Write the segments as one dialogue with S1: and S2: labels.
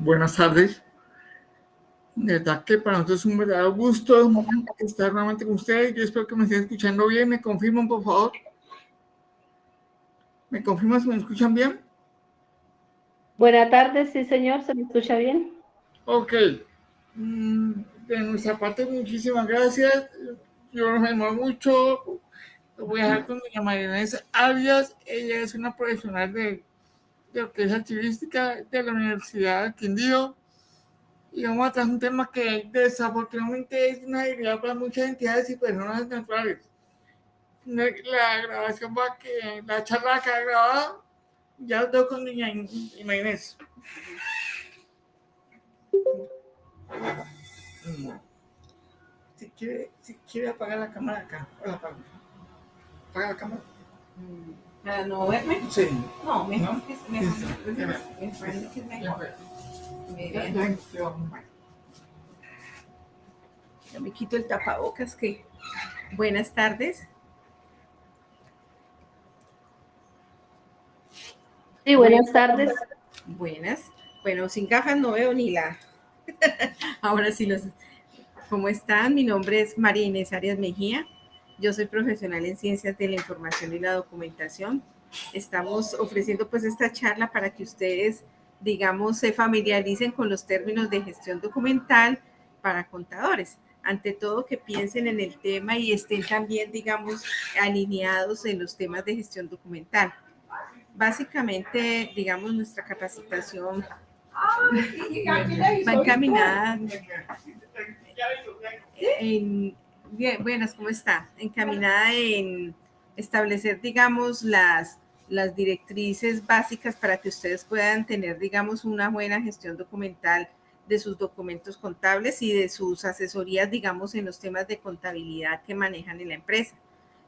S1: Buenas tardes. De verdad que para nosotros es un verdadero gusto estar nuevamente con ustedes. Yo espero que me estén escuchando bien. ¿Me confirman, por favor? ¿Me confirman si me escuchan bien?
S2: Buenas tardes, sí, señor, ¿se me escucha bien?
S1: Ok. De nuestra parte, muchísimas gracias. Yo no me demoro mucho. Lo voy a dejar con doña María Inés Arias. Ella es una profesional de lo que es archivística de la Universidad de Quindío. Y vamos a tratar un tema que desafortunadamente es una debilidad para muchas entidades y personas naturales. La grabación va que la charla que ha grabado, ya lo tengo con doña Inés. Si quiere apagar la cámara acá, o la apaga. Apaga la cámara.
S3: ¿Para no verme?
S1: Sí.
S3: No, mejor
S1: ¿No?
S3: que es mejor.
S1: Sí, sí.
S3: Me parece que es mejor. Ya me quito el tapabocas que... Buenas tardes.
S2: Sí, buenas tardes.
S3: Buenas. Bueno, sin gafas no veo ni la... Ahora sí los... ¿Cómo están? Mi nombre es María Inés Arias Mejía. Yo soy profesional en Ciencias de la Información y la Documentación. Estamos ofreciendo pues esta charla para que ustedes, digamos, se familiaricen con los términos de gestión documental para contadores. Ante todo, que piensen en el tema y estén también, digamos, alineados en los temas de gestión documental. Básicamente, digamos, nuestra capacitación va encaminada en, bien, buenas, ¿cómo está? Encaminada en establecer, digamos, las directrices básicas para que ustedes puedan tener, digamos, una buena gestión documental de sus documentos contables y de sus asesorías, digamos, en los temas de contabilidad que manejan en la empresa.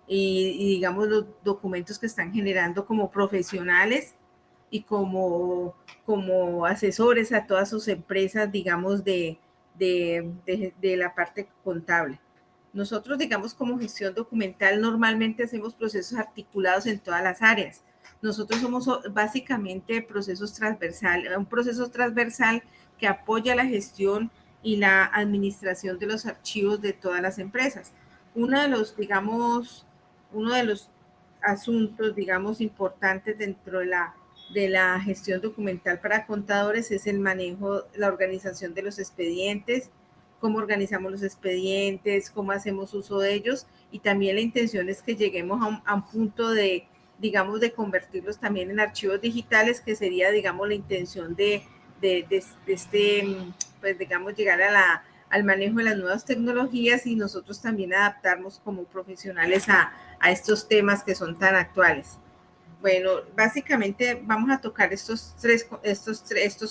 S3: Y digamos, los documentos que están generando como profesionales y como asesores a todas sus empresas, digamos, de la parte contable. Nosotros, digamos, como gestión documental, normalmente hacemos procesos articulados en todas las áreas. Nosotros somos básicamente un proceso transversal que apoya la gestión y la administración de los archivos de todas las empresas. Uno de los asuntos, digamos, importantes dentro de la gestión documental para contadores es el manejo, la organización de los expedientes, cómo organizamos los expedientes, cómo hacemos uso de ellos, y también la intención es que lleguemos a un punto de, digamos, de convertirlos también en archivos digitales, que sería, digamos, la intención de este, pues, digamos, llegar al manejo de las nuevas tecnologías y nosotros también adaptarnos como profesionales a estos temas que son tan actuales. Bueno, básicamente vamos a tocar estos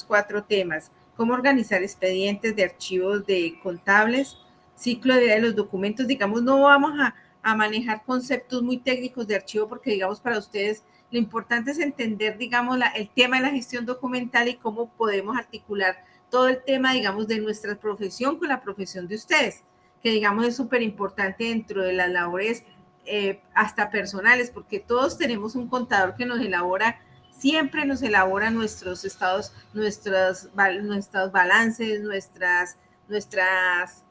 S3: cuatro temas: cómo organizar expedientes de archivos de contables, ciclo de vida de los documentos. Digamos, no vamos a manejar conceptos muy técnicos de archivo porque, digamos, para ustedes lo importante es entender, digamos, el tema de la gestión documental y cómo podemos articular todo el tema, digamos, de nuestra profesión con la profesión de ustedes, que, digamos, es súper importante dentro de las labores hasta personales, porque todos tenemos un contador que nos elabora, siempre nos elabora nuestros estados, nuestros balances, nuestras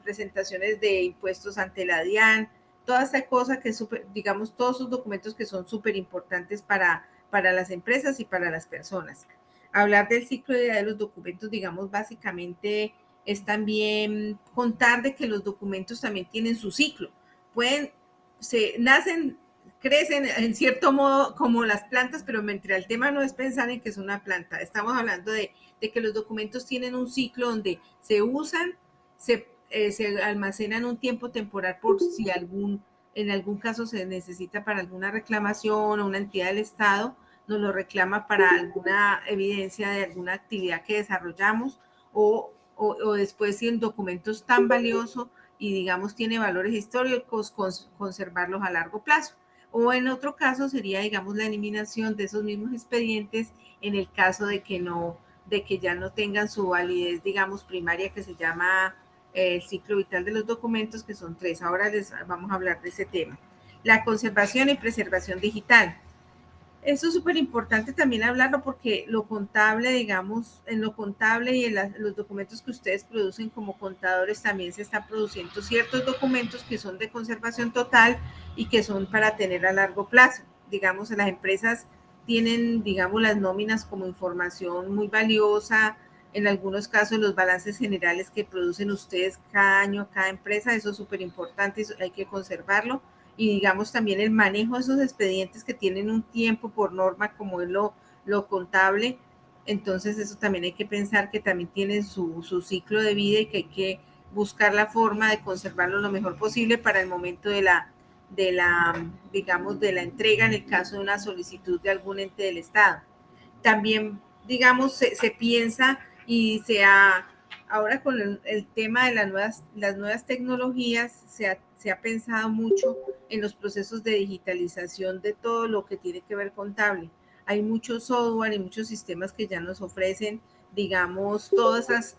S3: presentaciones de impuestos ante la DIAN, toda esta cosa que es digamos, todos esos documentos que son súper importantes para las empresas y para las personas. Hablar del ciclo de vida de los documentos, digamos, básicamente es también contar de que los documentos también tienen su ciclo. Nacen, crecen en cierto modo como las plantas, pero mientras el tema no es pensar en que es una planta, estamos hablando de que los documentos tienen un ciclo donde se usan, se almacenan un tiempo temporal por si en algún caso se necesita para alguna reclamación o una entidad del Estado nos lo reclama para alguna evidencia de alguna actividad que desarrollamos o después si el documento es tan valioso y digamos tiene valores históricos, conservarlos a largo plazo. O en otro caso sería, digamos, la eliminación de esos mismos expedientes en el caso de que ya no tengan su validez, digamos, primaria, que se llama el ciclo vital de los documentos, que son 3. Ahora les vamos a hablar de ese tema. La conservación y preservación digital. Eso es súper importante también hablarlo porque lo contable, digamos, en lo contable y en los documentos que ustedes producen como contadores también se están produciendo ciertos documentos que son de conservación total y que son para tener a largo plazo. Digamos, las empresas tienen, digamos, las nóminas como información muy valiosa. En algunos casos, los balances generales que producen ustedes cada año, cada empresa, eso es súper importante, hay que conservarlo. Y digamos también el manejo de esos expedientes que tienen un tiempo por norma como es lo contable, entonces eso también hay que pensar que también tienen su ciclo de vida y que hay que buscar la forma de conservarlo lo mejor posible para el momento digamos, de la entrega en el caso de una solicitud de algún ente del Estado. También, digamos, se piensa y ahora con el tema de las nuevas tecnologías, se ha pensado mucho en los procesos de digitalización de todo lo que tiene que ver contable. Hay mucho software y muchos sistemas que ya nos ofrecen, digamos, todas esas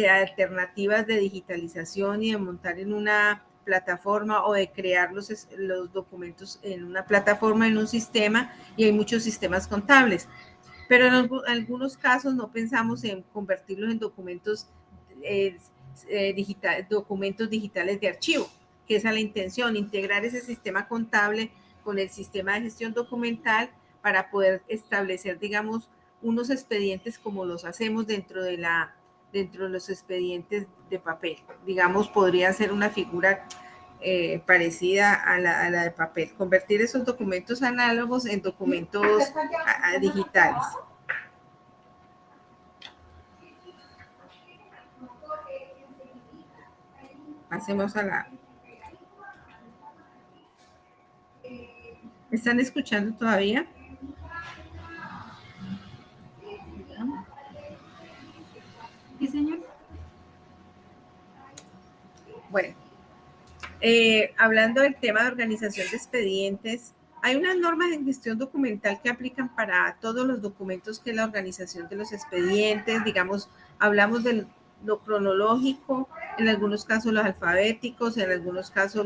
S3: alternativas de digitalización y de montar en una plataforma o de crear los documentos en una plataforma, en un sistema, y hay muchos sistemas contables. Pero en algunos casos no pensamos en convertirlos en documentos documentos digitales de archivo, que esa es la intención, integrar ese sistema contable con el sistema de gestión documental para poder establecer, digamos, unos expedientes como los hacemos dentro de los expedientes de papel. Digamos, podría ser una figura parecida a la de papel, convertir esos documentos análogos en documentos digitales. Pasemos a la... ¿Me están escuchando todavía?
S4: Sí, señor.
S3: Bueno, hablando del tema de organización de expedientes, hay unas normas en gestión documental que aplican para todos los documentos que es la organización de los expedientes. Digamos, hablamos de lo cronológico, en algunos casos los alfabéticos, en algunos casos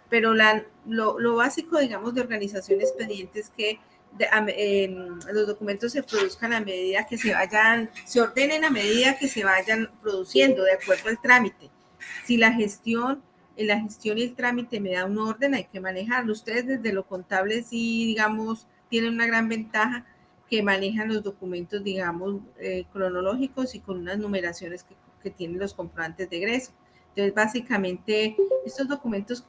S3: pero lo básico, digamos, de organización de expedientes que los documentos se produzcan a medida que se ordenen a medida que se vayan produciendo, de acuerdo al trámite. Si la gestión y el trámite me da un orden, hay que manejarlo. Ustedes desde lo contable sí, digamos, tienen una gran ventaja que manejan los documentos, digamos, cronológicos y con unas numeraciones que tienen los comprobantes de egreso. Entonces, básicamente, estos documentos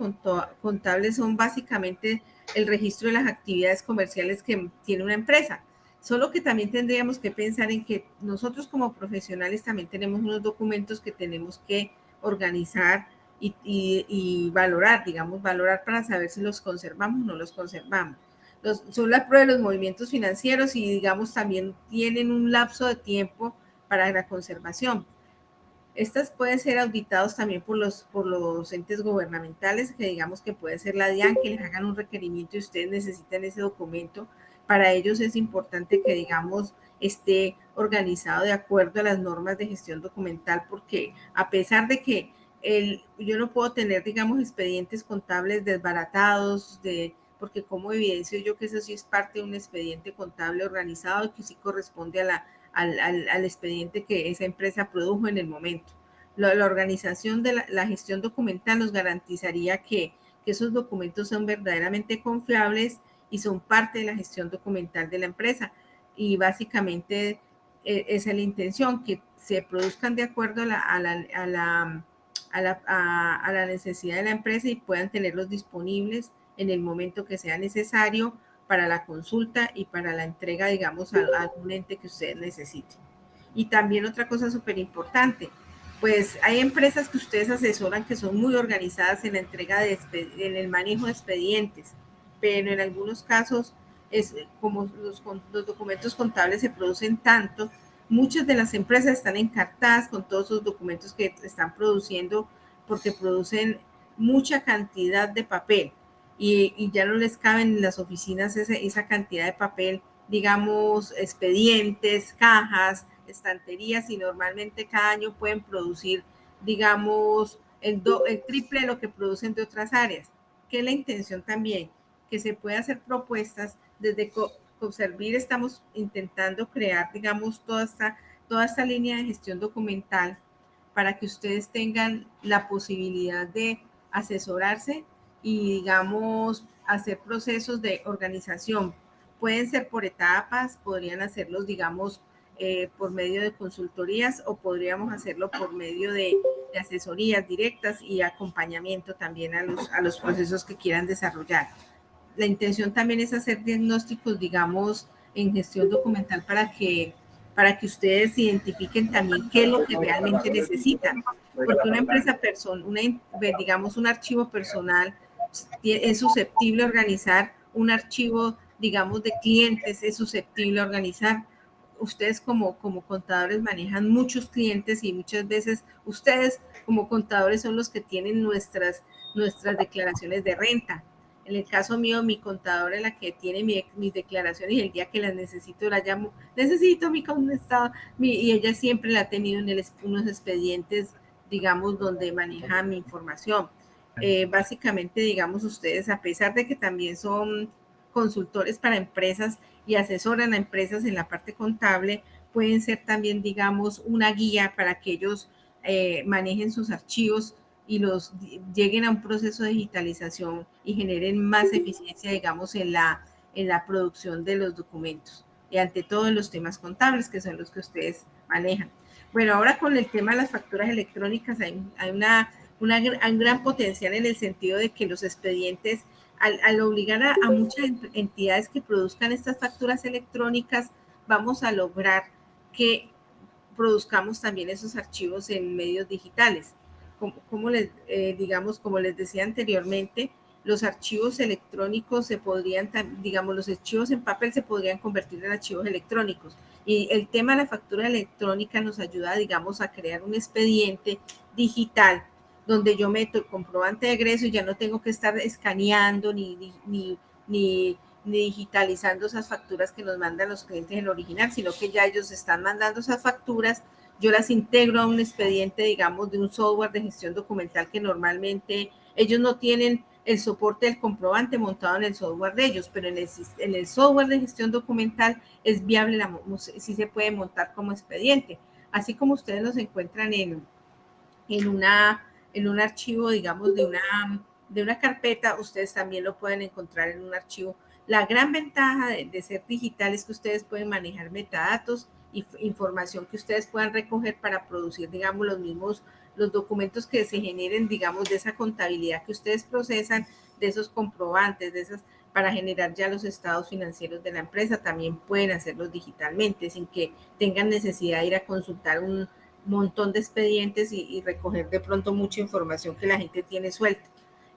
S3: contables son básicamente el registro de las actividades comerciales que tiene una empresa. Solo que también tendríamos que pensar en que nosotros como profesionales también tenemos unos documentos que tenemos que organizar y valorar, digamos, valorar para saber si los conservamos o no los conservamos. Son la prueba de los movimientos financieros y, digamos, también tienen un lapso de tiempo para la conservación. Estas pueden ser auditados también por los entes gubernamentales, que digamos que puede ser la DIAN, que les hagan un requerimiento y ustedes necesitan ese documento. Para ellos es importante que, digamos, esté organizado de acuerdo a las normas de gestión documental, porque a pesar de que yo no puedo tener, digamos, expedientes contables desbaratados, porque como evidencio yo que eso sí es parte de un expediente contable organizado y que sí corresponde al expediente que esa empresa produjo en el momento. La organización de la gestión documental nos garantizaría que esos documentos son verdaderamente confiables y son parte de la gestión documental de la empresa. Y básicamente esa es la intención, que se produzcan de acuerdo a la necesidad de la empresa y puedan tenerlos disponibles en el momento que sea necesario para la consulta y para la entrega, digamos, a algún ente que ustedes necesiten. Y también otra cosa súper importante, pues hay empresas que ustedes asesoran que son muy organizadas en la entrega en el manejo de expedientes, pero en algunos casos, como los documentos contables se producen tanto, muchas de las empresas están encartadas con todos esos documentos que están produciendo porque producen mucha cantidad de papel y ya no les caben en las oficinas esa cantidad de papel, digamos, expedientes, cajas, estanterías, y normalmente cada año pueden producir, digamos, el triple de lo que producen de otras áreas. Que es la intención también, que se pueda hacer propuestas desde Copservir estamos intentando crear, digamos, toda esta línea de gestión documental para que ustedes tengan la posibilidad de asesorarse y, digamos, hacer procesos de organización. Pueden ser por etapas, podrían hacerlos, digamos, por medio de consultorías o podríamos hacerlo por medio de asesorías directas y acompañamiento también a los procesos que quieran desarrollar. La intención también es hacer diagnósticos, digamos, en gestión documental para que ustedes identifiquen también qué es lo que realmente necesitan. Porque una empresa digamos, un archivo personal es susceptible a organizar, un archivo, digamos, de clientes es susceptible a organizar. Ustedes como contadores manejan muchos clientes y muchas veces ustedes como contadores son los que tienen nuestras declaraciones de renta. En el caso mío, mi contadora es la que tiene mis declaraciones y el día que las necesito la llamo, necesito mi contestado, y ella siempre la ha tenido en unos expedientes, digamos, donde maneja mi información. Básicamente, digamos, ustedes, a pesar de que también son consultores para empresas y asesoran a empresas en la parte contable, pueden ser también, digamos, una guía para que ellos manejen sus archivos y los lleguen a un proceso de digitalización y generen más eficiencia, digamos, en la producción de los documentos y ante todo en los temas contables, que son los que ustedes manejan. Bueno, ahora con el tema de las facturas electrónicas hay un gran potencial en el sentido de que los expedientes, al obligar a muchas entidades que produzcan estas facturas electrónicas, vamos a lograr que produzcamos también esos archivos en medios digitales. Como les decía anteriormente, los archivos electrónicos los archivos en papel se podrían convertir en archivos electrónicos. Y el tema de la factura electrónica nos ayuda, digamos, a crear un expediente digital donde yo meto el comprobante de egreso y ya no tengo que estar escaneando ni digitalizando esas facturas que nos mandan los clientes en original, sino que ya ellos están mandando esas facturas, yo las integro a un expediente, digamos, de un software de gestión documental que normalmente ellos no tienen el soporte del comprobante montado en el software de ellos, pero en el software de gestión documental es viable, sí se puede montar como expediente. Así como ustedes los encuentran en un archivo, digamos, de una carpeta, ustedes también lo pueden encontrar en un archivo. La gran ventaja de ser digital es que ustedes pueden manejar metadatos y información que ustedes puedan recoger para producir, digamos, los documentos que se generen, digamos, de esa contabilidad que ustedes procesan, de esos comprobantes, para generar ya los estados financieros de la empresa, también pueden hacerlos digitalmente sin que tengan necesidad de ir a consultar un montón de expedientes y recoger de pronto mucha información que la gente tiene suelta.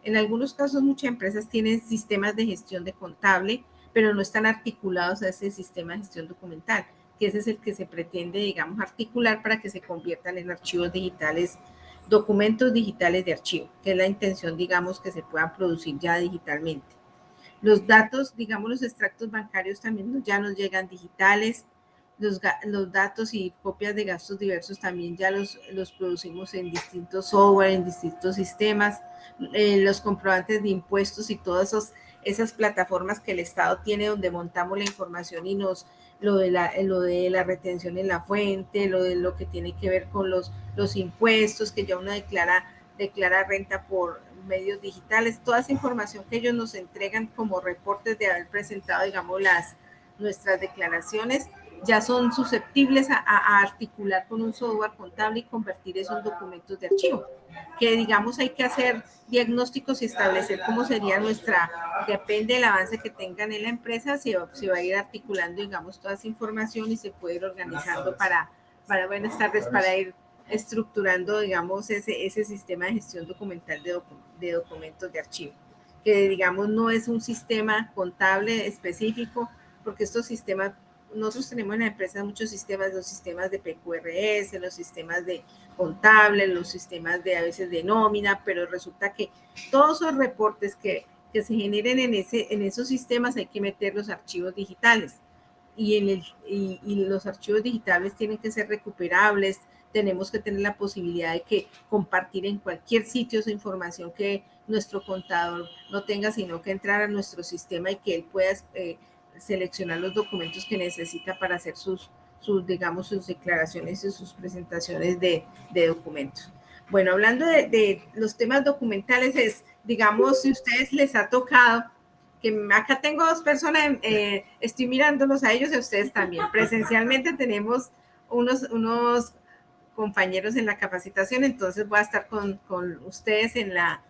S3: En algunos casos muchas empresas tienen sistemas de gestión de contable, pero no están articulados a ese sistema de gestión documental, que ese es el que se pretende, digamos, articular para que se conviertan en archivos digitales, documentos digitales de archivo, que es la intención, digamos, que se puedan producir ya digitalmente. Los datos, digamos, los extractos bancarios también ya nos llegan digitales. Los datos y copias de gastos diversos también ya los producimos en distintos software, en distintos sistemas. Los comprobantes de impuestos y todas esas plataformas que el Estado tiene donde montamos la información y lo de la retención en la fuente, lo que tiene que ver con los impuestos, que ya uno declara renta por medios digitales, toda esa información que ellos nos entregan como reportes de haber presentado, digamos, nuestras declaraciones, ya son susceptibles a articular con un software contable y convertir esos documentos de archivo, que digamos hay que hacer diagnósticos y establecer cómo sería depende del avance que tengan en la empresa, se va a ir articulando, digamos, toda esa información y se puede ir organizando para buenas tardes, para ir estructurando, digamos, ese sistema de gestión documental de documentos de archivo, que digamos no es un sistema contable específico, porque estos sistemas, nosotros tenemos en la empresa muchos sistemas, los sistemas de PQRS, los sistemas de contable, los sistemas a veces de nómina, pero resulta que todos esos reportes que se generen en esos sistemas hay que meter los archivos digitales y los archivos digitales tienen que ser recuperables, tenemos que tener la posibilidad de que compartir en cualquier sitio esa información que nuestro contador no tenga, sino que entrar a nuestro sistema y que él pueda seleccionar los documentos que necesita para hacer sus digamos, sus declaraciones y sus presentaciones de documentos. Bueno, hablando de los temas documentales, es, digamos, si a ustedes les ha tocado, que acá tengo dos personas, estoy mirándolos a ellos y a ustedes también. Presencialmente tenemos unos compañeros en la capacitación, entonces voy a estar con ustedes en la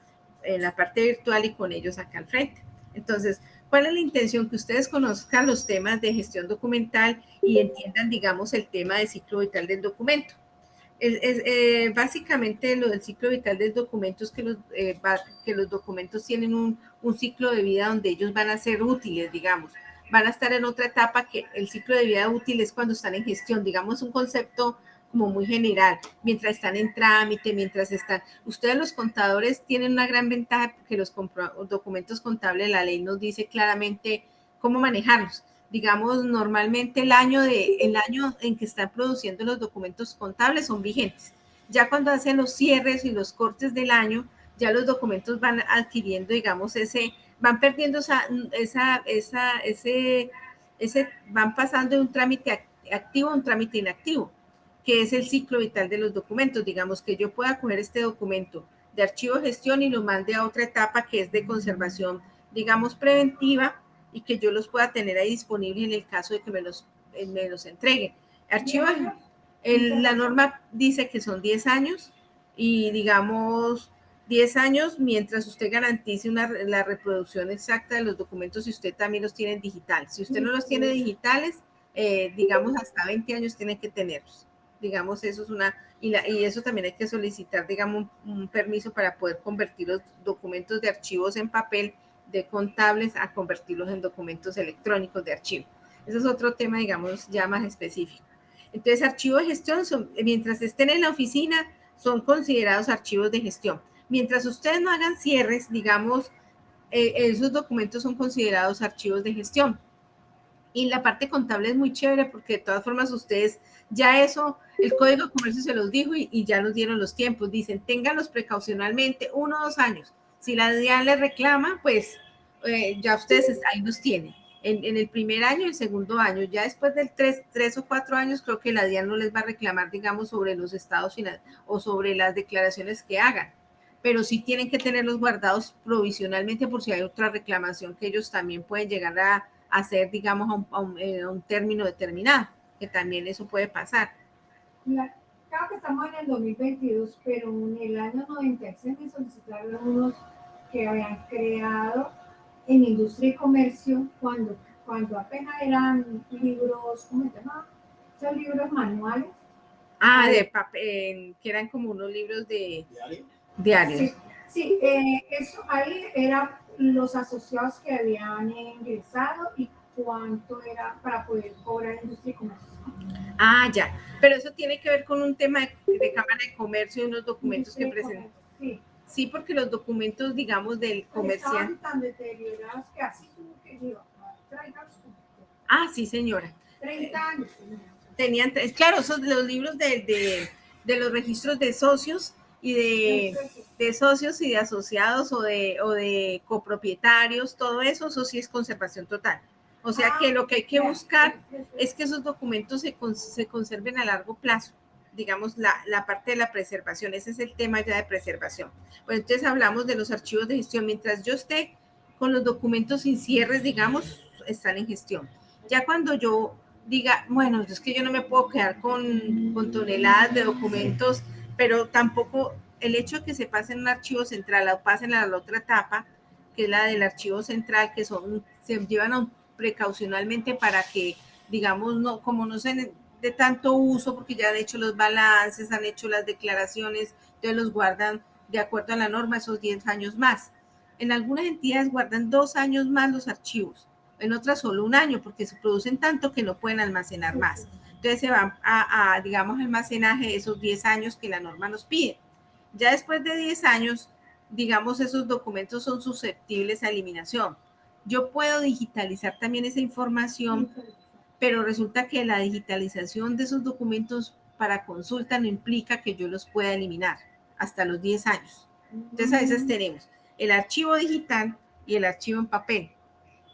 S3: parte virtual y con ellos acá al frente. Entonces, ¿cuál es la intención? Que ustedes conozcan los temas de gestión documental y entiendan, digamos, el tema del ciclo vital del documento. Básicamente lo del ciclo vital del documento es que los documentos tienen un ciclo de vida donde ellos van a ser útiles, digamos. Van a estar en otra etapa que el ciclo de vida útil es cuando están en gestión, digamos, un concepto como muy general, mientras están en trámite, mientras están... Ustedes los contadores tienen una gran ventaja porque los documentos contables, la ley nos dice claramente cómo manejarlos. Digamos, normalmente el año en que están produciendo los documentos contables son vigentes. Ya cuando hacen los cierres y los cortes del año, ya los documentos van adquiriendo, digamos, van perdiendo van pasando de un trámite activo a un trámite inactivo, que es el ciclo vital de los documentos. Digamos que yo pueda coger este documento de archivo de gestión y lo mande a otra etapa que es de conservación, digamos, preventiva, y que yo los pueda tener ahí disponibles en el caso de que me los entreguen. Archivo, la norma dice que son 10 años y digamos 10 años mientras usted garantice la reproducción exacta de los documentos y usted también los tiene digital. Si usted no los tiene digitales, digamos hasta 20 años tiene que tenerlos. Digamos, eso es y eso también hay que solicitar, digamos, un permiso para poder convertir los documentos de archivos en papel de contables a convertirlos en documentos electrónicos de archivo. Ese es otro tema, digamos, ya más específico. Entonces, archivos de gestión, mientras estén en la oficina, son considerados archivos de gestión. Mientras ustedes no hagan cierres, digamos, esos documentos son considerados archivos de gestión. Y la parte contable es muy chévere porque de todas formas ustedes ya eso, el Código de Comercio se los dijo y ya nos dieron los tiempos. Dicen, ténganlos precaucionalmente 1 o 2 años. Si la DIAN les reclama, pues ya ustedes ahí los tienen. En el primer año y el segundo año, ya después del 3 o 4 años, creo que la DIAN no les va a reclamar, digamos, sobre los estados finales o sobre las declaraciones que hagan. Pero sí tienen que tenerlos guardados provisionalmente por si hay otra reclamación que ellos también pueden llegar a hacer, digamos, a un término determinado, que también eso puede pasar.
S4: Claro que estamos en el 2022, pero en el año 96 me solicitaron unos que habían creado en industria y comercio cuando apenas eran libros, ¿cómo se llama? Son libros manuales.
S3: De papel, que eran como unos libros de diarios.
S4: Sí, eso ahí eran los asociados que habían ingresado y cuánto era para poder cobrar industria y comercio.
S3: Ya, pero eso tiene que ver con un tema de Cámara de Comercio y unos documentos que presentan. Sí, porque los documentos, digamos, del comerciante.
S4: Estaban tan deteriorados que así tuvo que llevar.
S3: Sí, señora.
S4: 30 años.
S3: Tenían, claro, son los libros de los registros de socios y de socios y de asociados o de copropietarios, todo eso sí es conservación total. O sea que lo que hay que buscar es que esos documentos se conserven a largo plazo, digamos, la parte de la preservación, ese es el tema ya de preservación. Bueno, entonces hablamos de los archivos de gestión. Mientras yo esté con los documentos sin cierres, digamos, están en gestión. Ya cuando yo diga, bueno, es que yo no me puedo quedar con toneladas de documentos, pero tampoco el hecho de que se pasen a un archivo central o pasen a la otra etapa, que es la del archivo central, que se llevan precaucionalmente para que, digamos, no, como no se de tanto uso, porque ya han hecho los balances, han hecho las declaraciones, entonces los guardan de acuerdo a la norma esos 10 años más. En algunas entidades guardan 2 años más los archivos, en otras solo 1 año, porque se producen tanto que no pueden almacenar más. Entonces se van digamos, almacenaje esos 10 años que la norma nos pide. Ya después de 10 años, digamos, esos documentos son susceptibles a eliminación. Yo puedo digitalizar también esa información, pero resulta que la digitalización de esos documentos para consulta no implica que yo los pueda eliminar hasta los 10 años. Entonces a veces tenemos el archivo digital y el archivo en papel.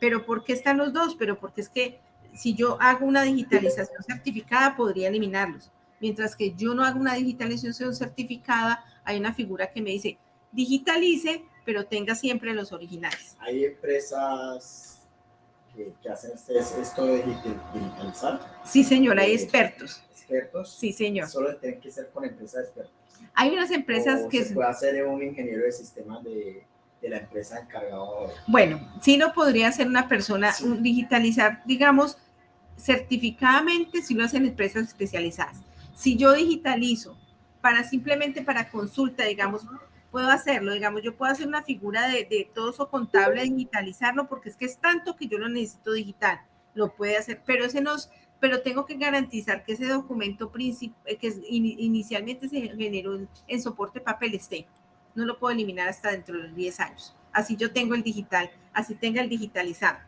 S3: ¿Pero por qué están los dos? Pero porque es que si yo hago una digitalización certificada, podría eliminarlos. Mientras que yo no hago una digitalización certificada, hay una figura que me dice, digitalice, pero tenga siempre los originales.
S5: Hay empresas que hacen esto de digitalizar.
S3: Sí, señor, hay expertos.
S5: ¿Expertos?
S3: Sí, señor.
S5: Solo tienen que ser con empresas expertas.
S3: Hay unas empresas que...
S5: se puede hacer un ingeniero de sistemas de la empresa encargado.
S3: Bueno, sí lo podría hacer una persona,
S5: sí.
S3: Digitalizar, digamos, certificadamente si lo hacen empresas especializadas. Si yo digitalizo simplemente para consulta, digamos, puedo hacerlo, digamos, yo puedo hacer una figura de todo eso contable, digitalizarlo, porque es que es tanto que yo lo necesito digital, lo puede hacer, pero tengo que garantizar que ese documento que inicialmente se generó en soporte papel esté. No lo puedo eliminar hasta dentro de los 10 años. Así yo tengo el digital, así tenga el digitalizado.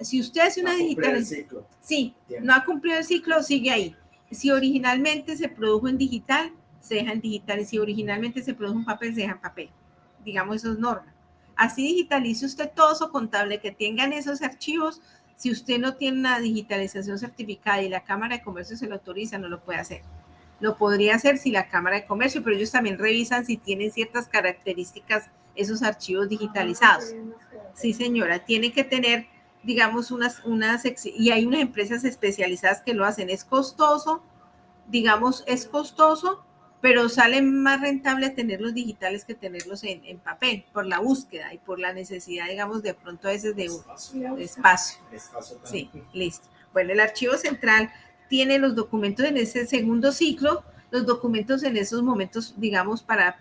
S3: Si usted hace una digitalización, sí, no ha cumplido el ciclo, sigue ahí. Si originalmente se produjo en digital, se deja en digital. Y si originalmente se produjo en papel, se deja en papel. Digamos, eso es norma. Así digitalice usted todo su contable, que tengan esos archivos. Si usted no tiene una digitalización certificada y la Cámara de Comercio se lo autoriza, no lo puede hacer. Lo podría hacer si la Cámara de Comercio, pero ellos también revisan si tienen ciertas características esos archivos digitalizados. Sí, señora, tiene que tener, digamos, y hay unas empresas especializadas que lo hacen. Es costoso, digamos, pero sale más rentable tenerlos digitales que tenerlos en papel, por la búsqueda y por la necesidad, digamos, de pronto a veces de espacio. Sí, listo. Bueno, el archivo central tiene los documentos en ese segundo ciclo, los documentos en esos momentos, digamos, para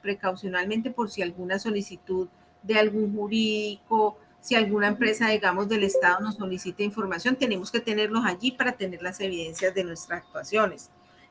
S3: precaucionalmente por si alguna solicitud de algún jurídico, si alguna empresa, digamos, del Estado nos solicita información, tenemos que tenerlos allí para tener las evidencias de nuestras actuaciones.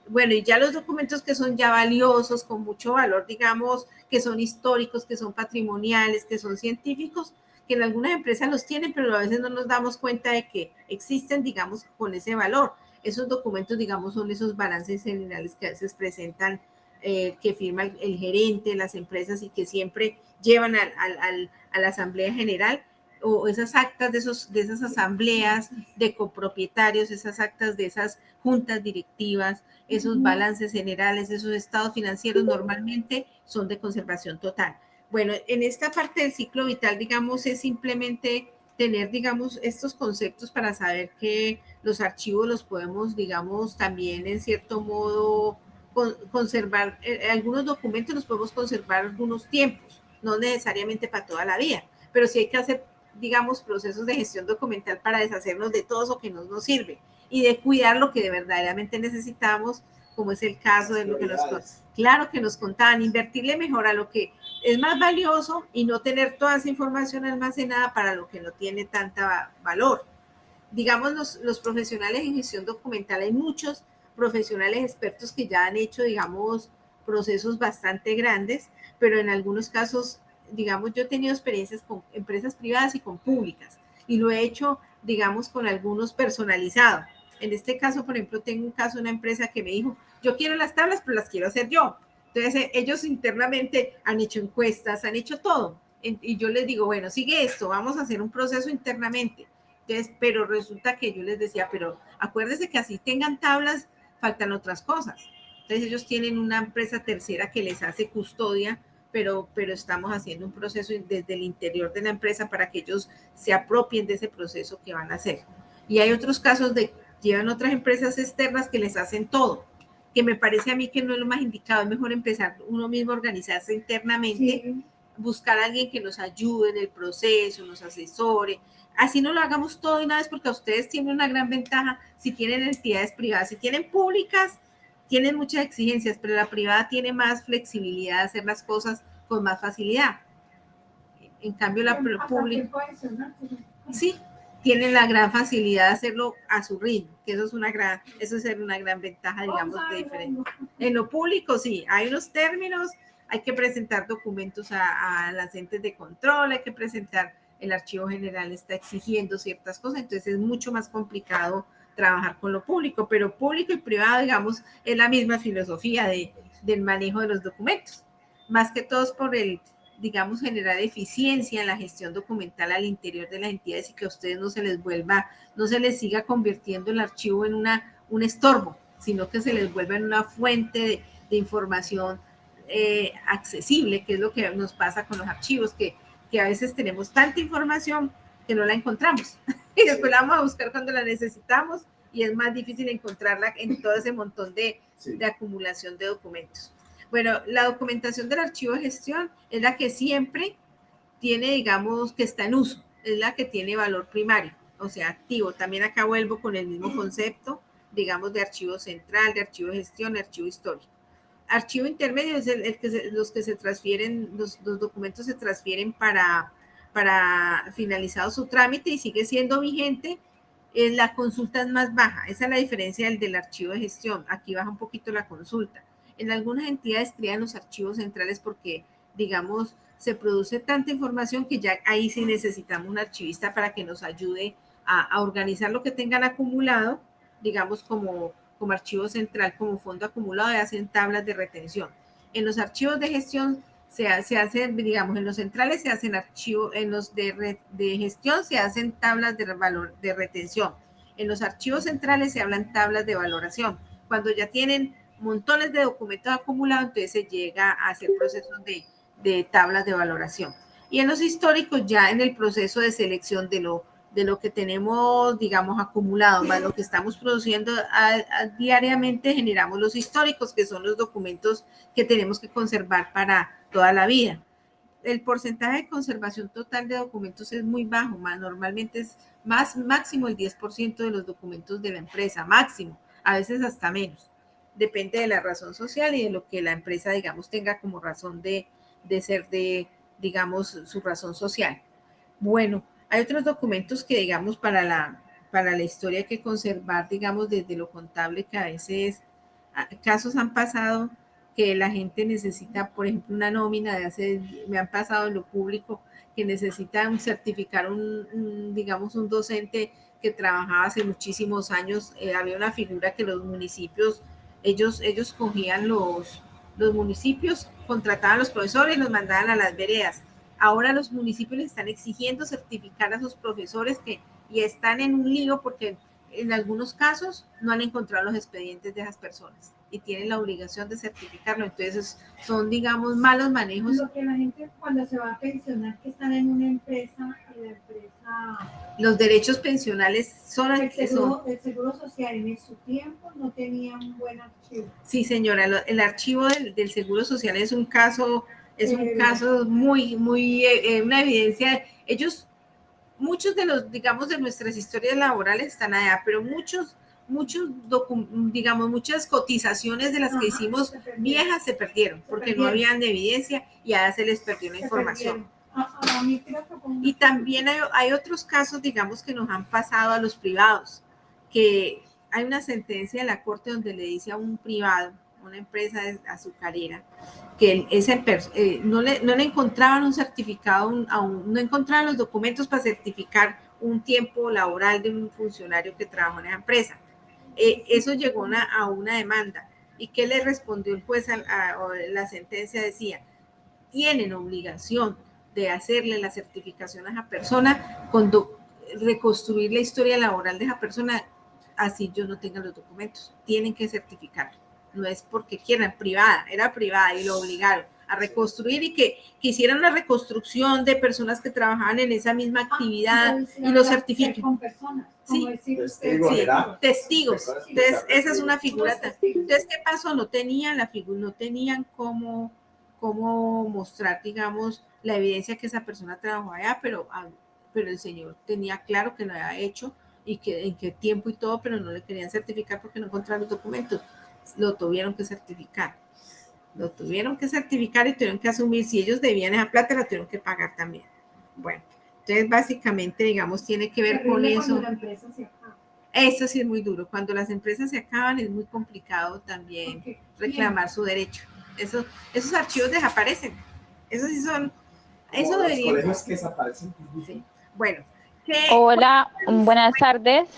S3: Bueno, y ya los documentos que son ya valiosos, con mucho valor, digamos, que son históricos, que son patrimoniales, que son científicos, que en algunas empresas los tienen, pero a veces no nos damos cuenta de que existen, digamos, con ese valor. Esos documentos, digamos, son esos balances generales que a veces presentan, que firma el gerente de las empresas y que siempre llevan a la asamblea general, o esas actas de esas asambleas de copropietarios, esas actas de esas juntas directivas, esos balances generales, esos estados financieros normalmente son de conservación total. Bueno, en esta parte del ciclo vital, digamos, es simplemente tener, digamos, estos conceptos para saber que los archivos los podemos, digamos, también en cierto modo conservar, algunos documentos los podemos conservar algunos tiempos, no necesariamente para toda la vida, pero sí hay que hacer, digamos, procesos de gestión documental para deshacernos de todo eso que no nos sirve y de cuidar lo que verdaderamente necesitamos, como es el caso de lo que nos contaban, invertirle mejor a lo que es más valioso y no tener toda esa información almacenada para lo que no tiene tanta valor. Digamos, los profesionales en gestión documental, hay muchos profesionales expertos que ya han hecho, digamos, procesos bastante grandes, pero en algunos casos, digamos, yo he tenido experiencias con empresas privadas y con públicas, y lo he hecho, digamos, con algunos personalizados. En este caso, por ejemplo, tengo un caso de una empresa que me dijo, yo quiero las tablas, pero las quiero hacer yo. Entonces, ellos internamente han hecho encuestas, han hecho todo. Y yo les digo, bueno, sigue esto, vamos a hacer un proceso internamente. Entonces, pero resulta que yo les decía, pero acuérdese que así tengan tablas, faltan otras cosas. Entonces, ellos tienen una empresa tercera que les hace custodia, pero estamos haciendo un proceso desde el interior de la empresa para que ellos se apropien de ese proceso que van a hacer. Y hay otros casos de llevan otras empresas externas que les hacen todo, que me parece a mí que no es lo más indicado, es mejor empezar uno mismo a organizarse internamente, sí, buscar a alguien que nos ayude en el proceso, nos asesore, así no lo hagamos todo de una vez, porque a ustedes tienen una gran ventaja si tienen entidades privadas. Si tienen públicas, tienen muchas exigencias, pero la privada tiene más flexibilidad de hacer las cosas con más facilidad. En cambio, la pública, sí, tienen la gran facilidad de hacerlo a su ritmo, que eso es una gran ventaja, digamos, de diferente. En lo público, sí, hay unos términos, hay que presentar documentos a las entes de control, hay que presentar, el archivo general está exigiendo ciertas cosas, entonces es mucho más complicado trabajar con lo público, pero público y privado, digamos, es la misma filosofía del manejo de los documentos, más que todos por digamos, generar eficiencia en la gestión documental al interior de las entidades y que a ustedes no se les siga convirtiendo el archivo en un estorbo, sino que se les vuelva en una fuente de información accesible, que es lo que nos pasa con los archivos, que a veces tenemos tanta información que no la encontramos y después la vamos a buscar cuando la necesitamos y es más difícil encontrarla en todo ese montón de acumulación de documentos. Bueno, la documentación del archivo de gestión es la que siempre tiene, digamos, que está en uso, es la que tiene valor primario, o sea, activo. También acá vuelvo con el mismo concepto, digamos, de archivo central, de archivo de gestión, de archivo histórico. Archivo intermedio es los que se transfieren, los documentos se transfieren para finalizado su trámite y sigue siendo vigente. La consulta es más baja, esa es la diferencia del archivo de gestión. Aquí baja un poquito la consulta. En algunas entidades crean los archivos centrales porque, digamos, se produce tanta información que ya ahí sí necesitamos un archivista para que nos ayude a organizar lo que tengan acumulado, digamos, como archivo central, como fondo acumulado, y hacen tablas de retención. En los archivos de gestión se hacen, digamos, en los centrales se hacen archivos, en los de gestión se hacen tablas de retención. En los archivos centrales se hablan tablas de valoración. Cuando ya tienen montones de documentos acumulados, entonces se llega a hacer procesos de tablas de valoración. Y en los históricos, ya en el proceso de selección de lo que tenemos, digamos, acumulado, más lo que estamos produciendo diariamente, generamos los históricos, que son los documentos que tenemos que conservar para toda la vida. El porcentaje de conservación total de documentos es muy bajo, normalmente es máximo el 10% de los documentos de la empresa, máximo, a veces hasta menos. Depende de la razón social y de lo que la empresa, digamos, tenga como razón de ser, digamos, su razón social. Bueno, hay otros documentos que, digamos, para la historia hay que conservar, digamos, desde lo contable, que a veces casos han pasado que la gente necesita, por ejemplo, una nómina me han pasado en lo público, que necesitan certificar digamos, un docente que trabajaba hace muchísimos años. Había una figura que los municipios, ellos cogían los municipios, contrataban a los profesores y los mandaban a las veredas. Ahora los municipios les están exigiendo certificar a sus profesores y están en un lío porque en algunos casos no han encontrado los expedientes de esas personas y tienen la obligación de certificarlo. Entonces son, digamos, malos manejos.
S4: Lo que la gente cuando se va a pensionar, que están en una empresa,
S3: los derechos pensionales son
S4: el seguro social en su tiempo no tenía un buen archivo.
S3: Sí, señora, el archivo del seguro social es un caso muy, una evidencia. Muchos de los, digamos, de nuestras historias laborales están allá, pero digamos, muchas cotizaciones de las que hicimos viejas se perdieron porque no habían evidencia y allá se les perdió la información. Y también hay otros casos, digamos, que nos han pasado a los privados, que hay una sentencia de la corte donde le dice a un privado, una empresa azucarera, que no le encontraban un certificado, no encontraban los documentos para certificar un tiempo laboral de un funcionario que trabajó en esa empresa. Eso llegó a una demanda. ¿Y qué le respondió el juez? La sentencia decía, tienen obligación de hacerle la certificación a esa persona, reconstruir la historia laboral de esa persona, así yo no tenga los documentos, tienen que certificarlo. No es porque quieran, era privada y lo obligaron a reconstruir y que hicieran una reconstrucción de personas que trabajaban en esa misma actividad y lo certifiquen.
S4: Con personas,
S3: sí, testigos. Entonces, esa es una figura. Entonces, ¿qué pasó? No tenían cómo mostrar, digamos, la evidencia que esa persona trabajó allá, pero el señor tenía claro que lo había hecho y que en qué tiempo y todo, pero no le querían certificar porque no encontraron los documentos. Lo tuvieron que certificar y tuvieron que asumir, si ellos debían esa plata, la tuvieron que pagar también. Bueno, entonces básicamente, digamos, tiene que ver con eso.
S4: La empresa se acaba.
S3: Eso sí es muy duro. Cuando las empresas se acaban es muy complicado también reclamar su derecho. Esos archivos desaparecen. Esos sí son. Eso debería. Los
S5: colegios que desaparecen.
S3: Sí. Bueno.
S6: Hola, buenas tardes.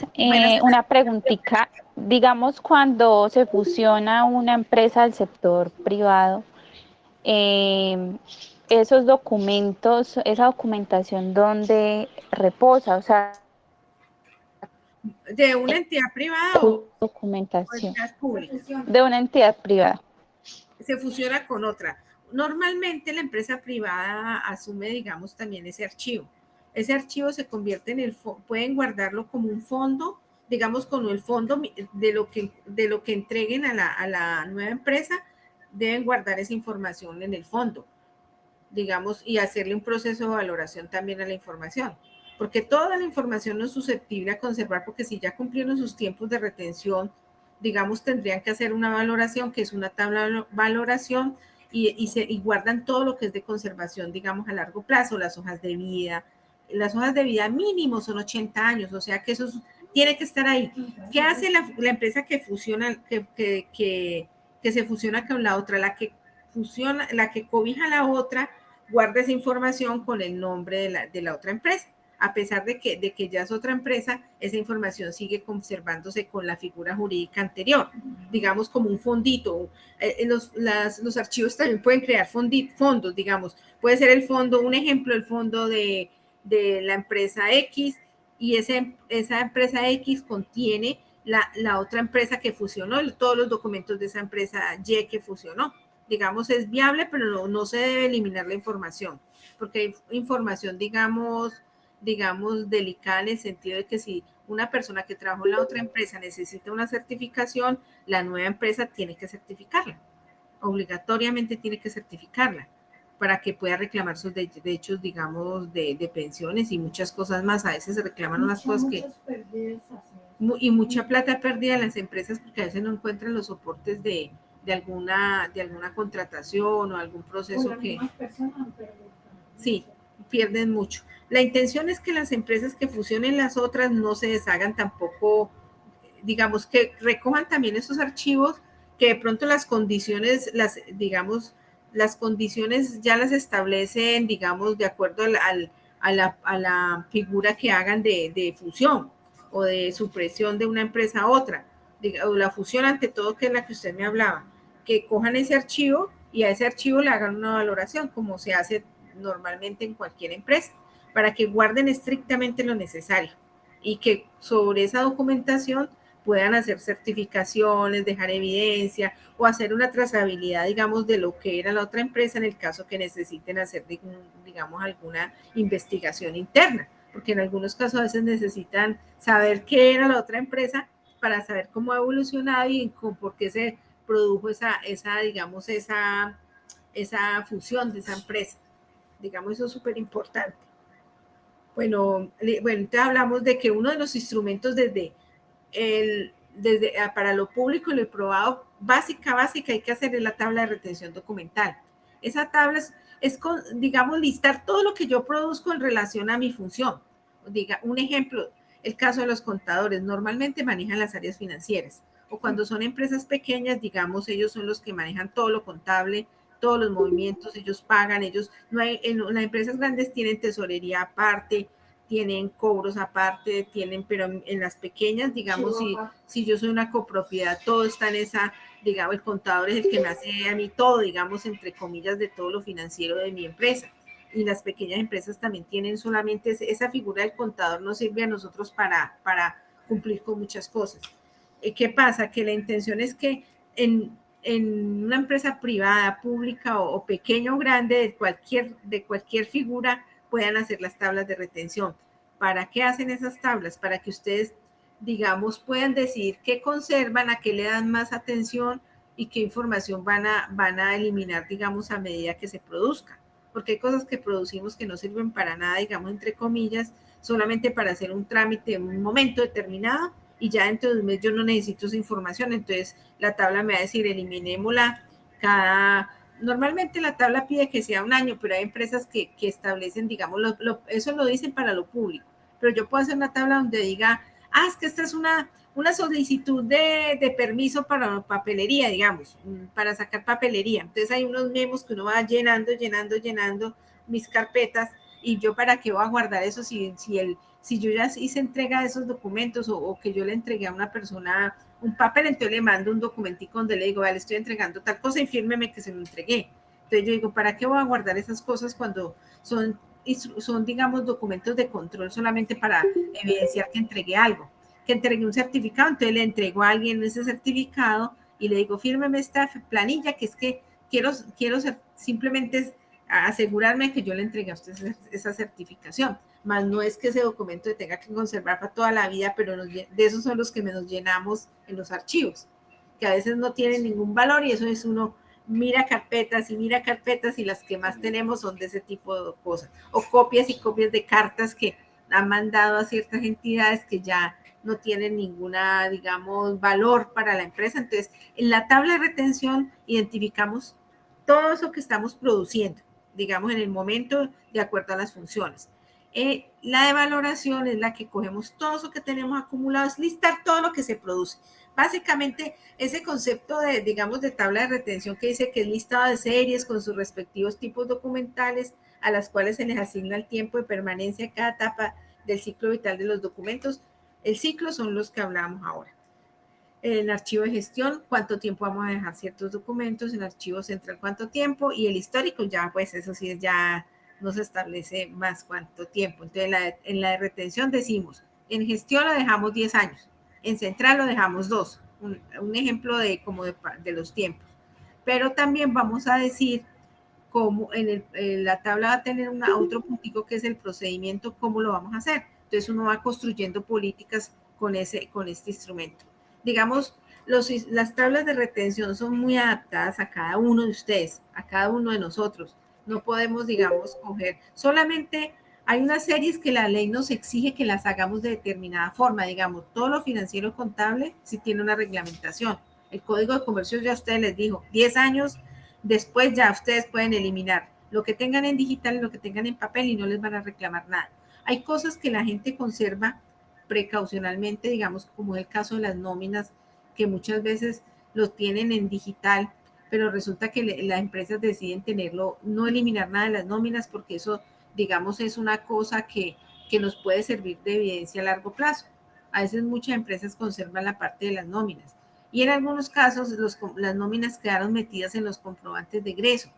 S6: Una preguntita. Digamos, cuando se fusiona una empresa del sector privado, esos documentos, esa documentación, ¿dónde reposa? O sea,
S3: ¿De una entidad privada o
S6: documentación
S3: entidad
S4: Se
S3: pública?
S4: fusiona.
S6: de una entidad privada.
S3: Se fusiona con otra. Normalmente la empresa privada asume, digamos, también ese archivo. Ese archivo se convierte en pueden guardarlo como un fondo, digamos, con el fondo de lo que entreguen a la nueva empresa, deben guardar esa información en el fondo, digamos, y hacerle un proceso de valoración también a la información. Porque toda la información no es susceptible a conservar, porque si ya cumplieron sus tiempos de retención, digamos, tendrían que hacer una valoración, que es una tabla de valoración, y guardan todo lo que es de conservación, digamos, a largo plazo, las hojas de vida. Las hojas de vida mínimo son 80 años, o sea que eso tiene que estar ahí. ¿Qué hace la empresa que fusiona, que se fusiona con la otra? La que fusiona, la que cobija a la otra, guarda esa información con el nombre de la otra empresa. A pesar de que ya es otra empresa, esa información sigue conservándose con la figura jurídica anterior, digamos como un fondito. Los archivos también pueden crear fondos, digamos. Puede ser el fondo, un ejemplo, el fondo de la empresa X, y esa empresa X contiene la otra empresa que fusionó, todos los documentos de esa empresa Y que fusionó. Digamos, es viable, pero no se debe eliminar la información, porque hay información, digamos, delicada, en el sentido de que si una persona que trabajó en la otra empresa necesita una certificación, la nueva empresa tiene que certificarla, obligatoriamente tiene que certificarla, para que pueda reclamar sus derechos, digamos, de pensiones y muchas cosas más. A veces se reclaman unas cosas que... Y mucha plata perdida en las empresas, porque a veces no encuentran los soportes de alguna contratación o algún proceso que... Sí, pierden mucho. La intención es que las empresas que fusionen las otras no se deshagan tampoco, digamos, que recojan también esos archivos, que de pronto las condiciones, las condiciones ya las establecen, digamos, de acuerdo a la figura que hagan de fusión o de supresión de una empresa a otra, o la fusión ante todo, que es la que usted me hablaba, que cojan ese archivo y a ese archivo le hagan una valoración, como se hace normalmente en cualquier empresa, para que guarden estrictamente lo necesario y que sobre esa documentación puedan hacer certificaciones, dejar evidencia o hacer una trazabilidad, digamos, de lo que era la otra empresa en el caso que necesiten hacer, digamos, alguna investigación interna, porque en algunos casos a veces necesitan saber qué era la otra empresa para saber cómo ha evolucionado y por qué se produjo digamos, esa fusión de esa empresa. Digamos, eso es súper importante. Bueno, entonces hablamos de que uno de los instrumentos para lo público y lo privado, básica, hay que hacer es la tabla de retención documental. Esa tabla digamos, listar todo lo que yo produzco en relación a mi función. Un ejemplo, el caso de los contadores, normalmente manejan las áreas financieras, o cuando son empresas pequeñas, digamos, ellos son los que manejan todo lo contable, todos los movimientos, ellos pagan, en las empresas grandes tienen tesorería aparte, tienen cobros aparte, pero en las pequeñas, digamos, si yo soy una copropiedad, todo está en esa, digamos, el contador es el que me hace a mí todo, digamos, entre comillas, de todo lo financiero de mi empresa. Y las pequeñas empresas también tienen solamente esa figura del contador, nos sirve a nosotros para cumplir con muchas cosas. ¿Qué pasa? Que la intención es que en una empresa privada, pública o pequeña o grande, de cualquier figura, puedan hacer las tablas de retención. ¿Para qué hacen esas tablas? Para que ustedes, digamos, puedan decidir qué conservan, a qué le dan más atención y qué información van a eliminar, digamos, a medida que se produzca. Porque hay cosas que producimos que no sirven para nada, digamos, entre comillas, solamente para hacer un trámite en un momento determinado, y ya dentro de un mes yo no necesito esa información, entonces la tabla me va a decir eliminémosla normalmente la tabla pide que sea un año, pero hay empresas que establecen, digamos, eso lo dicen para lo público, pero yo puedo hacer una tabla donde diga, es que esta es una solicitud de permiso para papelería, digamos, para sacar papelería. Entonces hay unos memos que uno va llenando mis carpetas, y yo para qué voy a guardar eso si yo ya hice entrega de esos documentos, o que yo le entregué a una persona un papel, entonces le mando un documentico donde le digo, vale, estoy entregando tal cosa y fírmeme que se lo entregué. Entonces Entonces yo digo, ¿para qué voy a guardar esas cosas cuando son, digamos, documentos de control solamente para evidenciar que entregué algo? Que entregué un certificado, entonces le entrego a alguien ese certificado y le digo, fírmeme esta planilla, que es que quiero simplemente asegurarme que yo le entregué a usted esa certificación. Más no es que ese documento se tenga que conservar para toda la vida, pero de esos son los que nos llenamos en los archivos, que a veces no tienen ningún valor y eso es uno mira carpetas y las que más tenemos son de ese tipo de cosas. O copias y copias de cartas que han mandado a ciertas entidades que ya no tienen ninguna, digamos, valor para la empresa. Entonces, en la tabla de retención identificamos todo eso que estamos produciendo, digamos, en el momento de acuerdo a las funciones. La de valoración es la que cogemos todo eso que tenemos acumulado, es listar todo lo que se produce. Básicamente, ese concepto de, digamos, de tabla de retención que dice que es listado de series con sus respectivos tipos documentales a las cuales se les asigna el tiempo de permanencia a cada etapa del ciclo vital de los documentos. El ciclo son los que hablamos ahora. En archivo de gestión, cuánto tiempo vamos a dejar ciertos documentos, en archivo central, cuánto tiempo, y el histórico ya, pues eso sí, ya no se establece más cuánto tiempo. Entonces, en la de retención decimos, en gestión lo dejamos 10 años, en central lo dejamos 2, un ejemplo de los tiempos. Pero también vamos a decir cómo en la tabla va a tener otro puntico que es el procedimiento, cómo lo vamos a hacer. Entonces uno va construyendo políticas con este instrumento. Digamos, las tablas de retención son muy adaptadas a cada uno de ustedes, a cada uno de nosotros. No podemos, digamos, coger solamente. Hay unas series que la ley nos exige que las hagamos de determinada forma, digamos, todo lo financiero contable sí tiene una reglamentación. El Código de Comercio ya ustedes les dijo, 10 años después ya ustedes pueden eliminar lo que tengan en digital y lo que tengan en papel y no les van a reclamar nada. Hay cosas que la gente conserva precaucionalmente, digamos, como es el caso de las nóminas, que muchas veces lo tienen en digital, pero resulta que las empresas deciden tenerlo, no eliminar nada de las nóminas porque eso, digamos, es una cosa que nos puede servir de evidencia a largo plazo. A veces muchas empresas conservan la parte de las nóminas y en algunos casos las nóminas quedaron metidas en los comprobantes de egreso.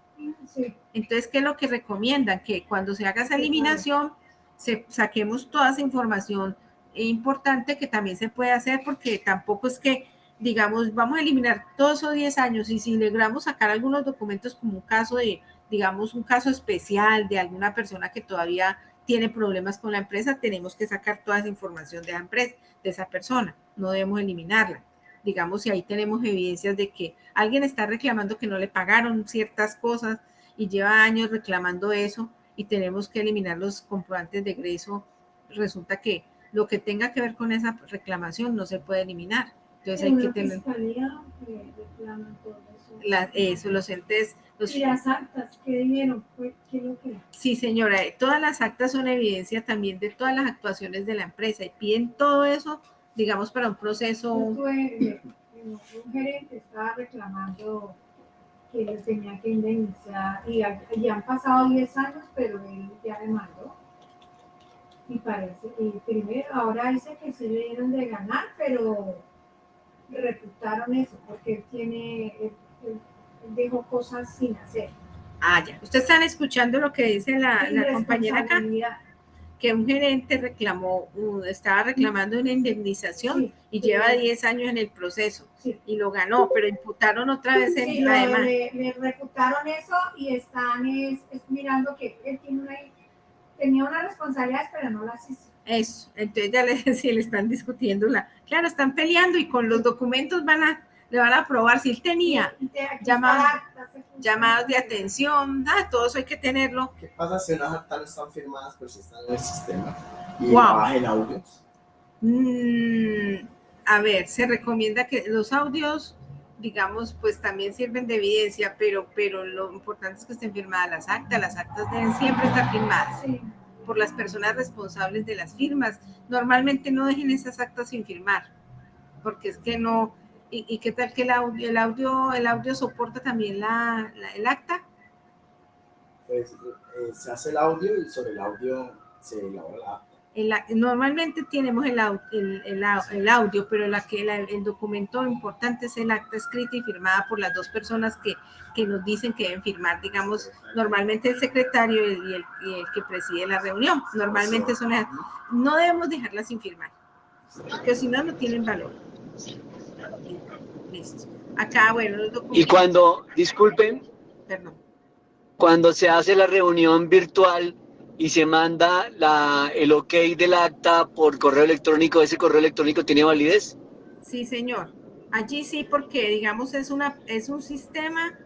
S3: Sí. Entonces, ¿qué es lo que recomiendan? Que cuando se haga esa eliminación, saquemos toda esa información importante que también se puede hacer, porque tampoco es que, digamos, vamos a eliminar todos esos 10 años y si logramos sacar algunos documentos como un caso de, digamos, un caso especial de alguna persona que todavía tiene problemas con la empresa, tenemos que sacar toda esa información de la empresa, de esa persona, no debemos eliminarla. Digamos, si ahí tenemos evidencias de que alguien está reclamando que no le pagaron ciertas cosas y lleva años reclamando eso y tenemos que eliminar los comprobantes de egreso, resulta que lo que tenga que ver con esa reclamación no se puede eliminar. Entonces hay que tener... reclaman todo eso. Los entes...
S4: ¿Y las actas qué dieron? ¿Qué lo que?
S3: Sí, señora, todas las actas son evidencia también de todas las actuaciones de la empresa y piden todo eso, digamos, para un proceso...
S4: un gerente estaba reclamando que él tenía que indemnizar y han pasado 10 años, pero él ya demandó. Y parece, y primero, ahora dice que se le dieron de ganar, pero refutaron eso, porque él dejó cosas sin hacer.
S3: Ah, ya. ¿Ustedes están escuchando lo que dice la compañera acá? Que un gerente estaba reclamando una indemnización, sí, y lleva 10 años en el proceso, sí, y lo ganó, pero imputaron otra vez
S4: sí, además. Le refutaron eso y están mirando que él tenía unas responsabilidades, pero no las hizo.
S3: Eso, entonces ya si le están discutiendo claro, están peleando y con los documentos le van a aprobar si él tenía llamados de atención, todo eso hay que tenerlo.
S5: ¿Qué pasa si unas actas no están firmadas pero si están en el sistema y bajen audios?
S3: A ver, se recomienda que los audios, digamos, pues también sirven de evidencia, pero lo importante es que estén firmadas las actas deben siempre estar firmadas, sí, por las personas responsables de las firmas. Normalmente no dejen esas actas sin firmar, porque es que no, y qué tal que el audio soporta también el acta.
S5: Pues se hace el audio y sobre el audio se elabora la acta.
S3: Normalmente tenemos el audio, pero el documento importante es el acta escrita y firmada por las dos personas que nos dicen que deben firmar, digamos, normalmente el secretario y el que preside la reunión. Normalmente no debemos dejarlas sin firmar, porque si no, no tienen valor. Listo. Acá, bueno, los documentos.
S7: Y cuando, disculpen,
S3: Perdón.
S7: Cuando se hace la reunión virtual y se manda el OK del acta por correo electrónico, ¿ese correo electrónico tiene validez?
S3: Sí, señor. Allí sí, porque digamos es un sistema,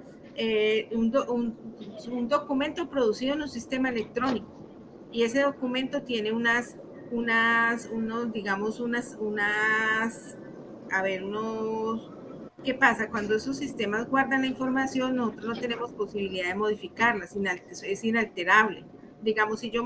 S3: un documento producido en un sistema electrónico, y ese documento tiene ¿qué pasa? Cuando esos sistemas guardan la información, nosotros no tenemos posibilidad de modificarla, es inalterable. Digamos, si yo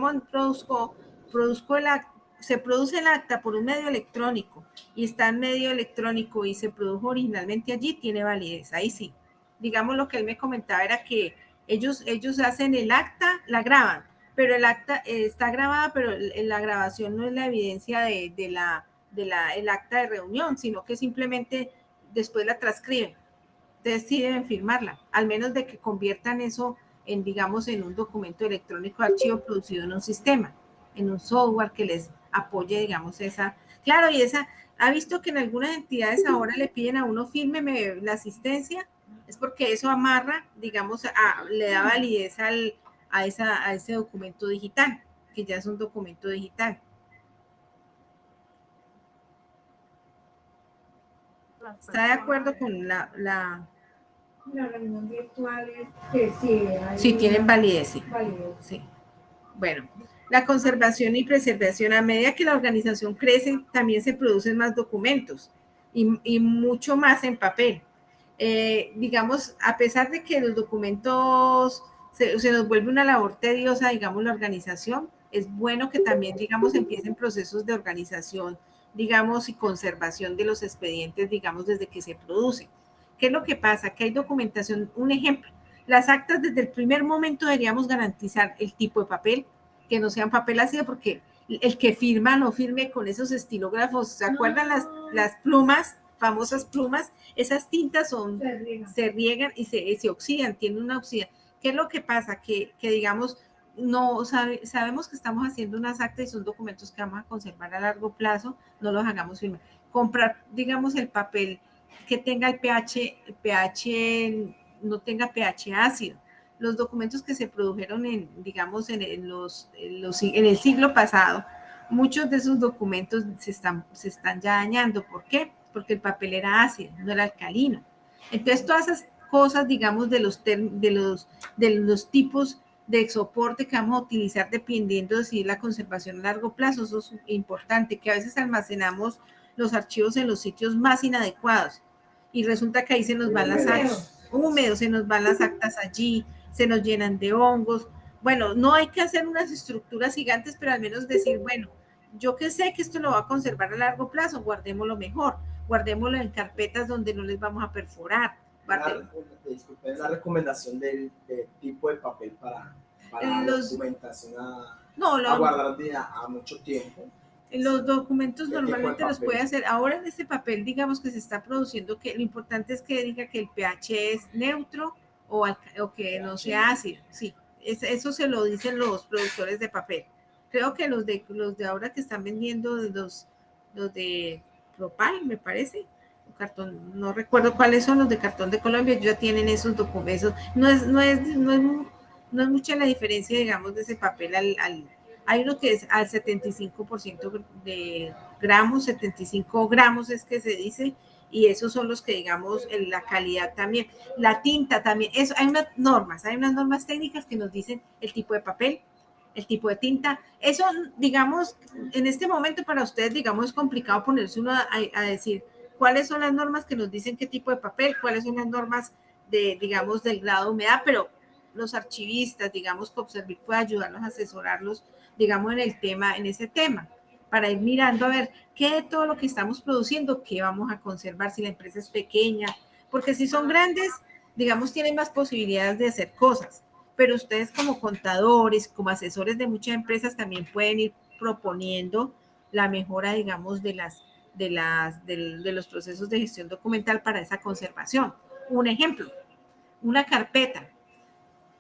S3: se produce el acta por un medio electrónico y está en medio electrónico y se produjo originalmente allí, tiene validez, ahí sí. Digamos, lo que él me comentaba era que ellos hacen el acta, la graban, pero el acta está grabada, pero la grabación no es la evidencia del acta de reunión, sino que simplemente después la transcriben. Entonces sí deben firmarla, al menos de que conviertan eso en un documento electrónico de archivo producido en un sistema, en un software que les apoye, digamos, esa. Claro, y ha visto que en algunas entidades ahora le piden a uno fírmeme la asistencia, es porque eso amarra, digamos, le da validez a ese documento digital, que ya es un documento digital. ¿Está de acuerdo con la
S4: reunión virtual? Que
S3: sí, tienen validez, sí. Bueno, la conservación y preservación. A medida que la organización crece, también se producen más documentos y mucho más en papel. Digamos, a pesar de que los documentos se nos vuelve una labor tediosa, digamos, la organización, es bueno que también, digamos, empiecen procesos de organización, digamos, y conservación de los expedientes, digamos, desde que se producen. ¿Qué es lo que pasa? Que hay documentación. Un ejemplo, las actas desde el primer momento deberíamos garantizar el tipo de papel, que no sean papel ácido, porque el que firma no firme con esos estilógrafos. ¿Se acuerdan las plumas, famosas plumas? Esas tintas se riegan y se oxidan, tienen una oxida. ¿Qué es lo que pasa? Que digamos, sabemos que estamos haciendo unas actas y son documentos que vamos a conservar a largo plazo, no los hagamos firmar. Comprar, digamos, el papel que tenga el pH, no tenga pH ácido. Los documentos que se produjeron en el siglo pasado, muchos de esos documentos se están ya dañando. ¿Por qué? Porque el papel era ácido, no era alcalino. Entonces, todas esas cosas, digamos, de los tipos de soporte que vamos a utilizar dependiendo de si la conservación a largo plazo, eso es importante, que a veces almacenamos los archivos en los sitios más inadecuados y resulta que ahí se nos van las actas húmedos, se nos van las actas allí, se nos llenan de hongos. Bueno, no hay que hacer unas estructuras gigantes, pero al menos decir, bueno, yo que sé que esto lo va a conservar a largo plazo, guardémoslo mejor, guardémoslo en carpetas donde no les vamos a perforar.
S5: Disculpe, es la recomendación del tipo de papel para documentación a guardar a mucho tiempo.
S3: Los documentos normalmente los puede hacer. Ahora en este papel, digamos que se está produciendo, que lo importante es que diga que el pH es neutro o que no sea ácido. Sí, eso se lo dicen los productores de papel. Creo que los de ahora que están vendiendo, los de Propal, me parece, cartón, no recuerdo cuáles son los de Cartón de Colombia, ya tienen esos documentos. No es mucha la diferencia, digamos, de ese papel hay uno que es al 75% de gramos, 75 gramos es que se dice, y esos son los que, digamos, la calidad también. La tinta también, hay unas normas técnicas que nos dicen el tipo de papel, el tipo de tinta. Eso, digamos, en este momento para ustedes, digamos, es complicado ponerse uno a decir cuáles son las normas que nos dicen qué tipo de papel, cuáles son las normas digamos, del grado de humedad, pero los archivistas, digamos, Copservic puede ayudarnos a asesorarlos, digamos, en ese tema, para ir mirando a ver qué de todo lo que estamos produciendo, qué vamos a conservar, si la empresa es pequeña, porque si son grandes, digamos, tienen más posibilidades de hacer cosas, pero ustedes como contadores, como asesores de muchas empresas también pueden ir proponiendo la mejora, digamos, de los procesos de gestión documental para esa conservación. Un ejemplo, una carpeta.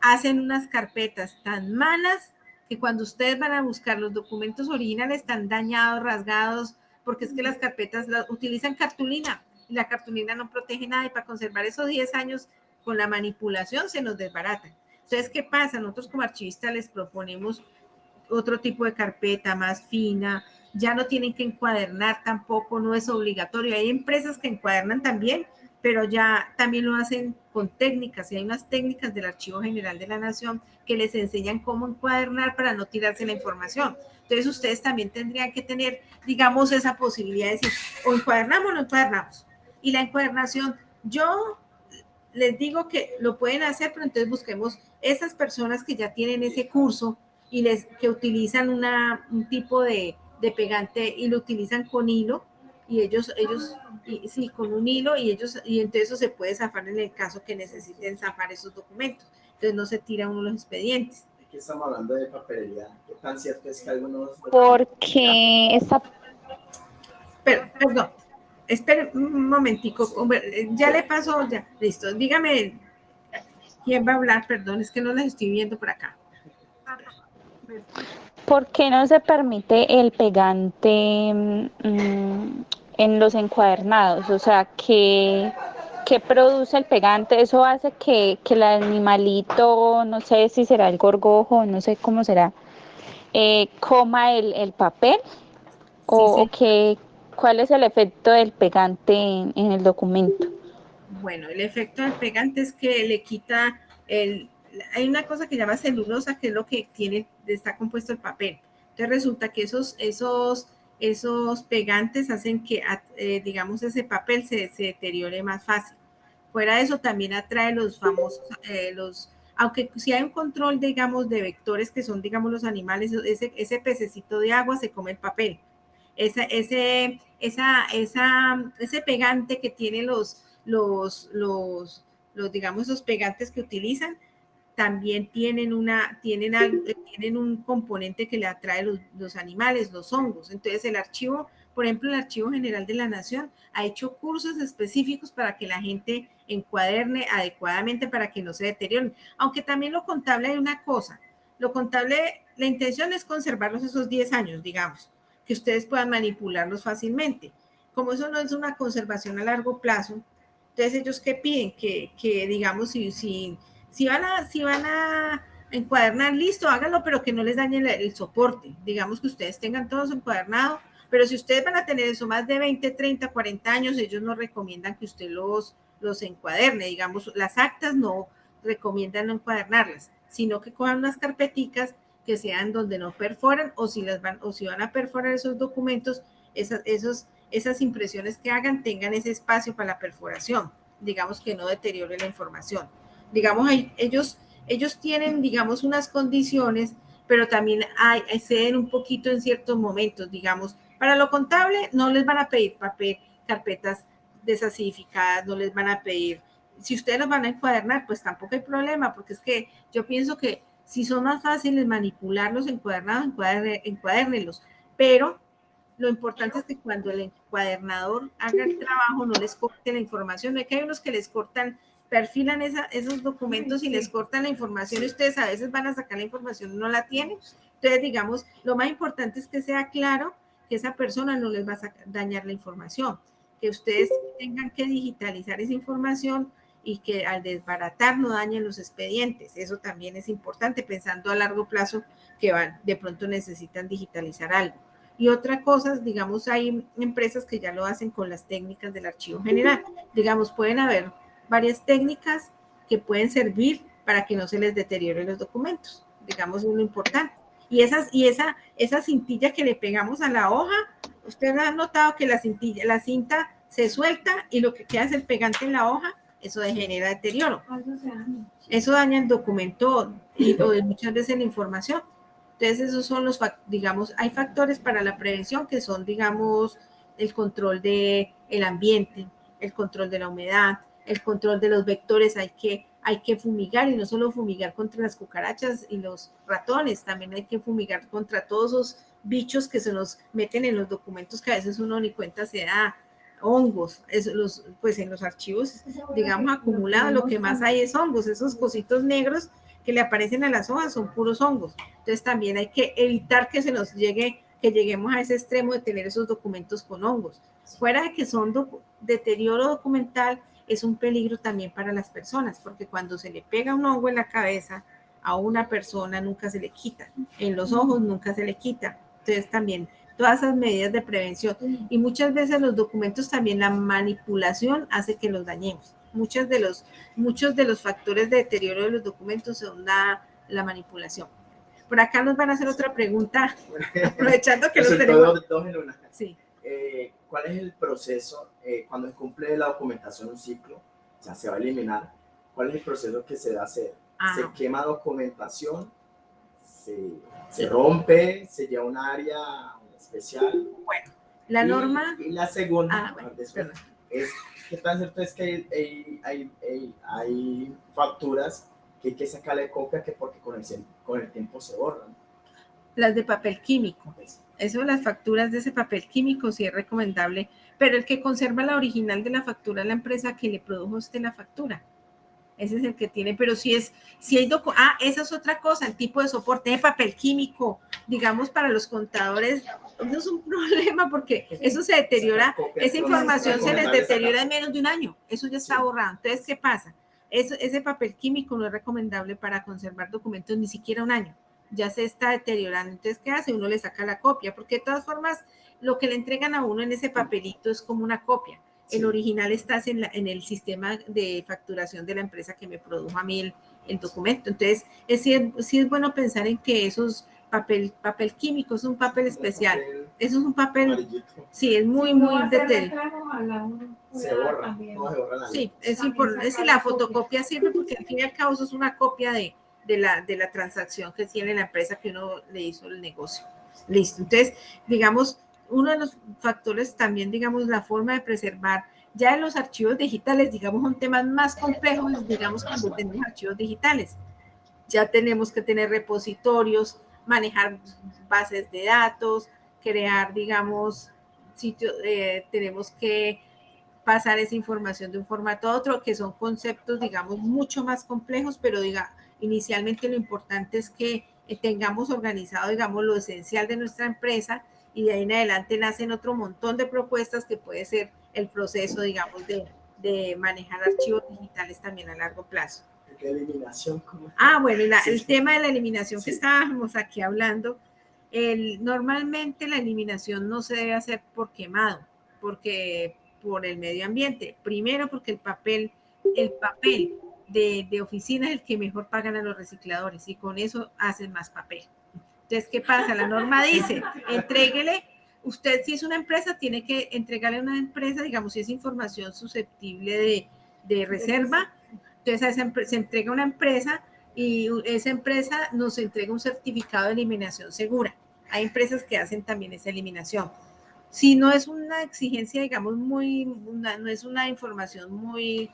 S3: Hacen unas carpetas tan malas que cuando ustedes van a buscar los documentos originales están dañados, rasgados, porque es que las carpetas utilizan cartulina y la cartulina no protege nada y para conservar esos 10 años con la manipulación se nos desbarata. Entonces, ¿qué pasa? Nosotros como archivistas les proponemos otro tipo de carpeta más fina, ya no tienen que encuadernar tampoco, no es obligatorio. Hay empresas que encuadernan también, pero ya también lo hacen con técnicas, y hay unas técnicas del Archivo General de la Nación que les enseñan cómo encuadernar para no tirarse la información. Entonces ustedes también tendrían que tener, digamos, esa posibilidad de decir, o encuadernamos o no encuadernamos. Y la encuadernación, yo les digo que lo pueden hacer, pero entonces busquemos esas personas que ya tienen ese curso y que utilizan un tipo de pegante y lo utilizan con hilo, y ellos sí, con un hilo, y entonces eso se puede zafar en el caso que necesiten zafar esos documentos. Entonces no se tira uno los expedientes.
S5: Aquí estamos hablando de papelería. ¿Qué tan cierto es que algunos...
S6: Porque esta...
S3: Perdón, espere un momentico, ya le pasó, ya, listo. Dígame, ¿quién va a hablar? Perdón, es que no las estoy viendo por acá.
S6: ¿Por qué no se permite el pegante en los encuadernados? O sea, ¿qué produce el pegante? Eso hace que el animalito, no sé si será el gorgojo, no sé cómo será, coma el papel. ¿O cuál es el efecto del pegante en el documento?
S3: Bueno, el efecto del pegante es que le quita hay una cosa que se llama celulosa, que es lo que está compuesto el papel. Entonces resulta que esos pegantes hacen que, digamos, ese papel se deteriore más fácil. Fuera de eso, también atrae los famosos, aunque si hay un control, digamos, de vectores que son, digamos, los animales, ese pececito de agua se come el papel. Ese pegante que tiene digamos, esos pegantes que utilizan, también tienen un componente que le atrae los animales, los hongos. Entonces el archivo, por ejemplo, el Archivo General de la Nación ha hecho cursos específicos para que la gente encuaderne adecuadamente para que no se deterioren. Aunque también lo contable hay una cosa, lo contable, la intención es conservarlos esos 10 años, digamos, que ustedes puedan manipularlos fácilmente. Como eso no es una conservación a largo plazo, entonces ellos ¿qué piden? Que digamos, si van a encuadernar, listo, háganlo, pero que no les dañe el soporte. Digamos que ustedes tengan todos encuadernado, pero si ustedes van a tener eso más de 20, 30, 40 años, ellos no recomiendan que usted los encuaderne. Digamos, las actas no recomiendan no encuadernarlas, sino que cojan unas carpeticas que sean donde no perforan, o si van a perforar esos documentos, esas impresiones que hagan tengan ese espacio para la perforación, digamos, que no deteriore la información. Digamos, ellos tienen, digamos, unas condiciones, pero también ceden un poquito en ciertos momentos. Digamos, para lo contable no les van a pedir papel, carpetas desacidificadas, no les van a pedir, si ustedes los van a encuadernar, pues tampoco hay problema, porque es que yo pienso que si son más fáciles manipularlos encuadernados, encuadernenlos, pero lo importante es que cuando el encuadernador haga el trabajo no les corte la información. No es que hay unos que les cortan, perfilan esos documentos y les cortan la información, y ustedes a veces van a sacar la información y no la tienen. Entonces, digamos, lo más importante es que sea claro que esa persona no les va a dañar la información, que ustedes tengan que digitalizar esa información y que al desbaratar no dañen los expedientes. Eso también es importante, pensando a largo plazo que de pronto necesitan digitalizar algo. Y otra cosa, digamos, hay empresas que ya lo hacen con las técnicas del Archivo General. Digamos, pueden haber varias técnicas que pueden servir para que no se les deterioren los documentos. Digamos, es lo importante. Y esa cintilla que le pegamos a la hoja, ustedes han notado que la cinta se suelta y lo que queda es el pegante en la hoja, eso genera deterioro. Eso daña el documento y muchas veces la información. Entonces, esos son digamos, hay factores para la prevención que son, digamos, el control del ambiente, el control de la humedad, el control de los vectores. Hay que fumigar, y no solo fumigar contra las cucarachas y los ratones, también hay que fumigar contra todos esos bichos que se nos meten en los documentos que a veces uno ni cuenta se da, hongos, pues en los archivos, digamos, acumulados, lo que más hay es hongos, esos cositos negros que le aparecen a las hojas son puros hongos. Entonces también hay que evitar que se nos llegue, que lleguemos a ese extremo de tener esos documentos con hongos. Fuera de que son deterioro documental, es un peligro también para las personas, porque cuando se le pega un hongo en la cabeza a una persona nunca se le quita, en los ojos nunca se le quita. Entonces también todas esas medidas de prevención, y muchas veces los documentos también la manipulación hace que los dañemos. Muchos de los factores de deterioro de los documentos son la manipulación. Por acá nos van a hacer otra pregunta, aprovechando que los tenemos.
S5: Dos en una.
S3: Sí.
S5: ¿Cuál es el proceso cuando se cumple la documentación un ciclo? Ya se va a eliminar. ¿Cuál es el proceso que se va a hacer? ¿Se quema documentación? ¿Se rompe? ¿Se lleva a un área especial?
S3: Bueno, la norma...
S5: Y la segunda es que tan cierto es que hay facturas que hay que sacarle copia que porque con el tiempo se borran.
S3: Las de papel químico. Eso, las facturas de ese papel químico sí es recomendable, pero el que conserva la original de la factura es la empresa que le produjo a usted la factura. Ese es el que tiene, pero si hay esa es otra cosa, el tipo de soporte de papel químico, digamos, para los contadores, no es un problema porque eso se deteriora, esa información se les deteriora en menos de un año, eso ya está borrado. Entonces, ¿qué pasa? Ese papel químico no es recomendable para conservar documentos ni siquiera un año, ya se está deteriorando. Entonces, ¿qué hace? Uno le saca la copia, porque de todas formas, lo que le entregan a uno en ese papelito es como una copia. El original está en el sistema de facturación de la empresa que me produjo a mí el documento. Entonces, sí es bueno pensar en que esos papel químico es un papel especial. Eso es un papel, amarillito. Sí, es muy detallado.
S5: Se borra, no se borra nada.
S3: Sí, es importante. Si la fotocopia sirve, porque al fin y al cabo eso es una copia de la transacción que tiene la empresa que uno le hizo el negocio. Listo. Entonces, digamos, uno de los factores también, digamos, la forma de preservar, ya en los archivos digitales, digamos, son temas más complejos, digamos, cuando tenemos archivos digitales. Ya tenemos que tener repositorios, manejar bases de datos, crear, digamos, sitios, tenemos que pasar esa información de un formato a otro, que son conceptos, digamos, mucho más complejos, pero inicialmente lo importante es que tengamos organizado, digamos, lo esencial de nuestra empresa, y de ahí en adelante nacen otro montón de propuestas que puede ser el proceso, digamos, de manejar archivos digitales también a largo plazo.
S5: ¿Qué eliminación?
S3: Bueno, el tema de la eliminación que estábamos aquí hablando, normalmente la eliminación no se debe hacer por quemado, porque por el medio ambiente. Primero, porque el papel de oficina es el que mejor pagan a los recicladores y con eso hacen más papel. Entonces, ¿qué pasa? La norma dice, entréguele, usted si es una empresa, tiene que entregarle a una empresa, digamos, si es información susceptible de reserva, entonces se entrega a una empresa y esa empresa nos entrega un certificado de eliminación segura. Hay empresas que hacen también esa eliminación. Si no es una exigencia, digamos, no es una información muy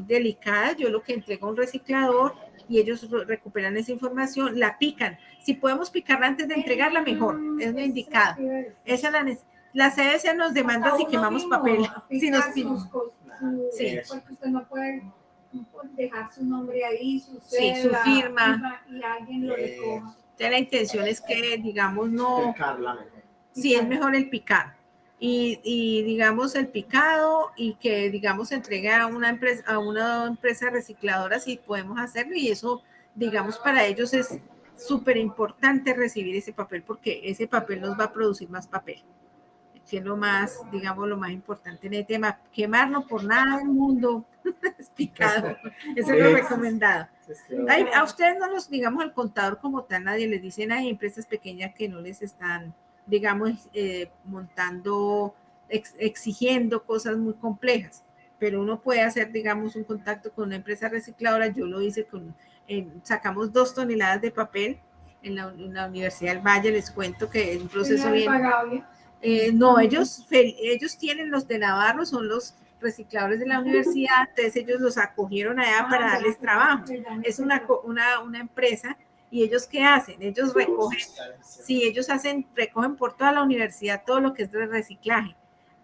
S3: delicada, yo lo que entrego a un reciclador y ellos recuperan esa información, la pican. Si podemos picarla antes de entregarla, mejor, es lo indicado. Esa la CBC nos demanda si quemamos papel. Si nos
S4: sí, porque usted no puede dejar su nombre ahí, su
S3: firma,
S4: y alguien lo recoja.
S3: Entonces la intención es que, digamos, no... Sí, es mejor el picado. Y digamos el picado y que digamos se entregue a una empresa recicladora si podemos hacerlo, y eso digamos para ellos es súper importante recibir ese papel porque ese papel nos va a producir más papel, que es lo más, digamos, lo más importante en el tema. Quemarlo por nada del mundo es picado, eso es lo recomendado. A ustedes no los, digamos, el contador como tal, nadie les dicen, hay empresas pequeñas que no les están, digamos, montando, exigiendo cosas muy complejas, pero uno puede hacer, digamos, un contacto con una empresa recicladora. Yo lo hice sacamos 2 toneladas de papel en la Universidad del Valle, les cuento que es un proceso bien... no, ellos tienen, los de Navarro son los recicladores de la universidad, entonces ellos los acogieron allá para darles trabajo. Es una empresa ¿Y ellos qué hacen? Ellos recogen, sí, ellos recogen por toda la universidad todo lo que es de reciclaje.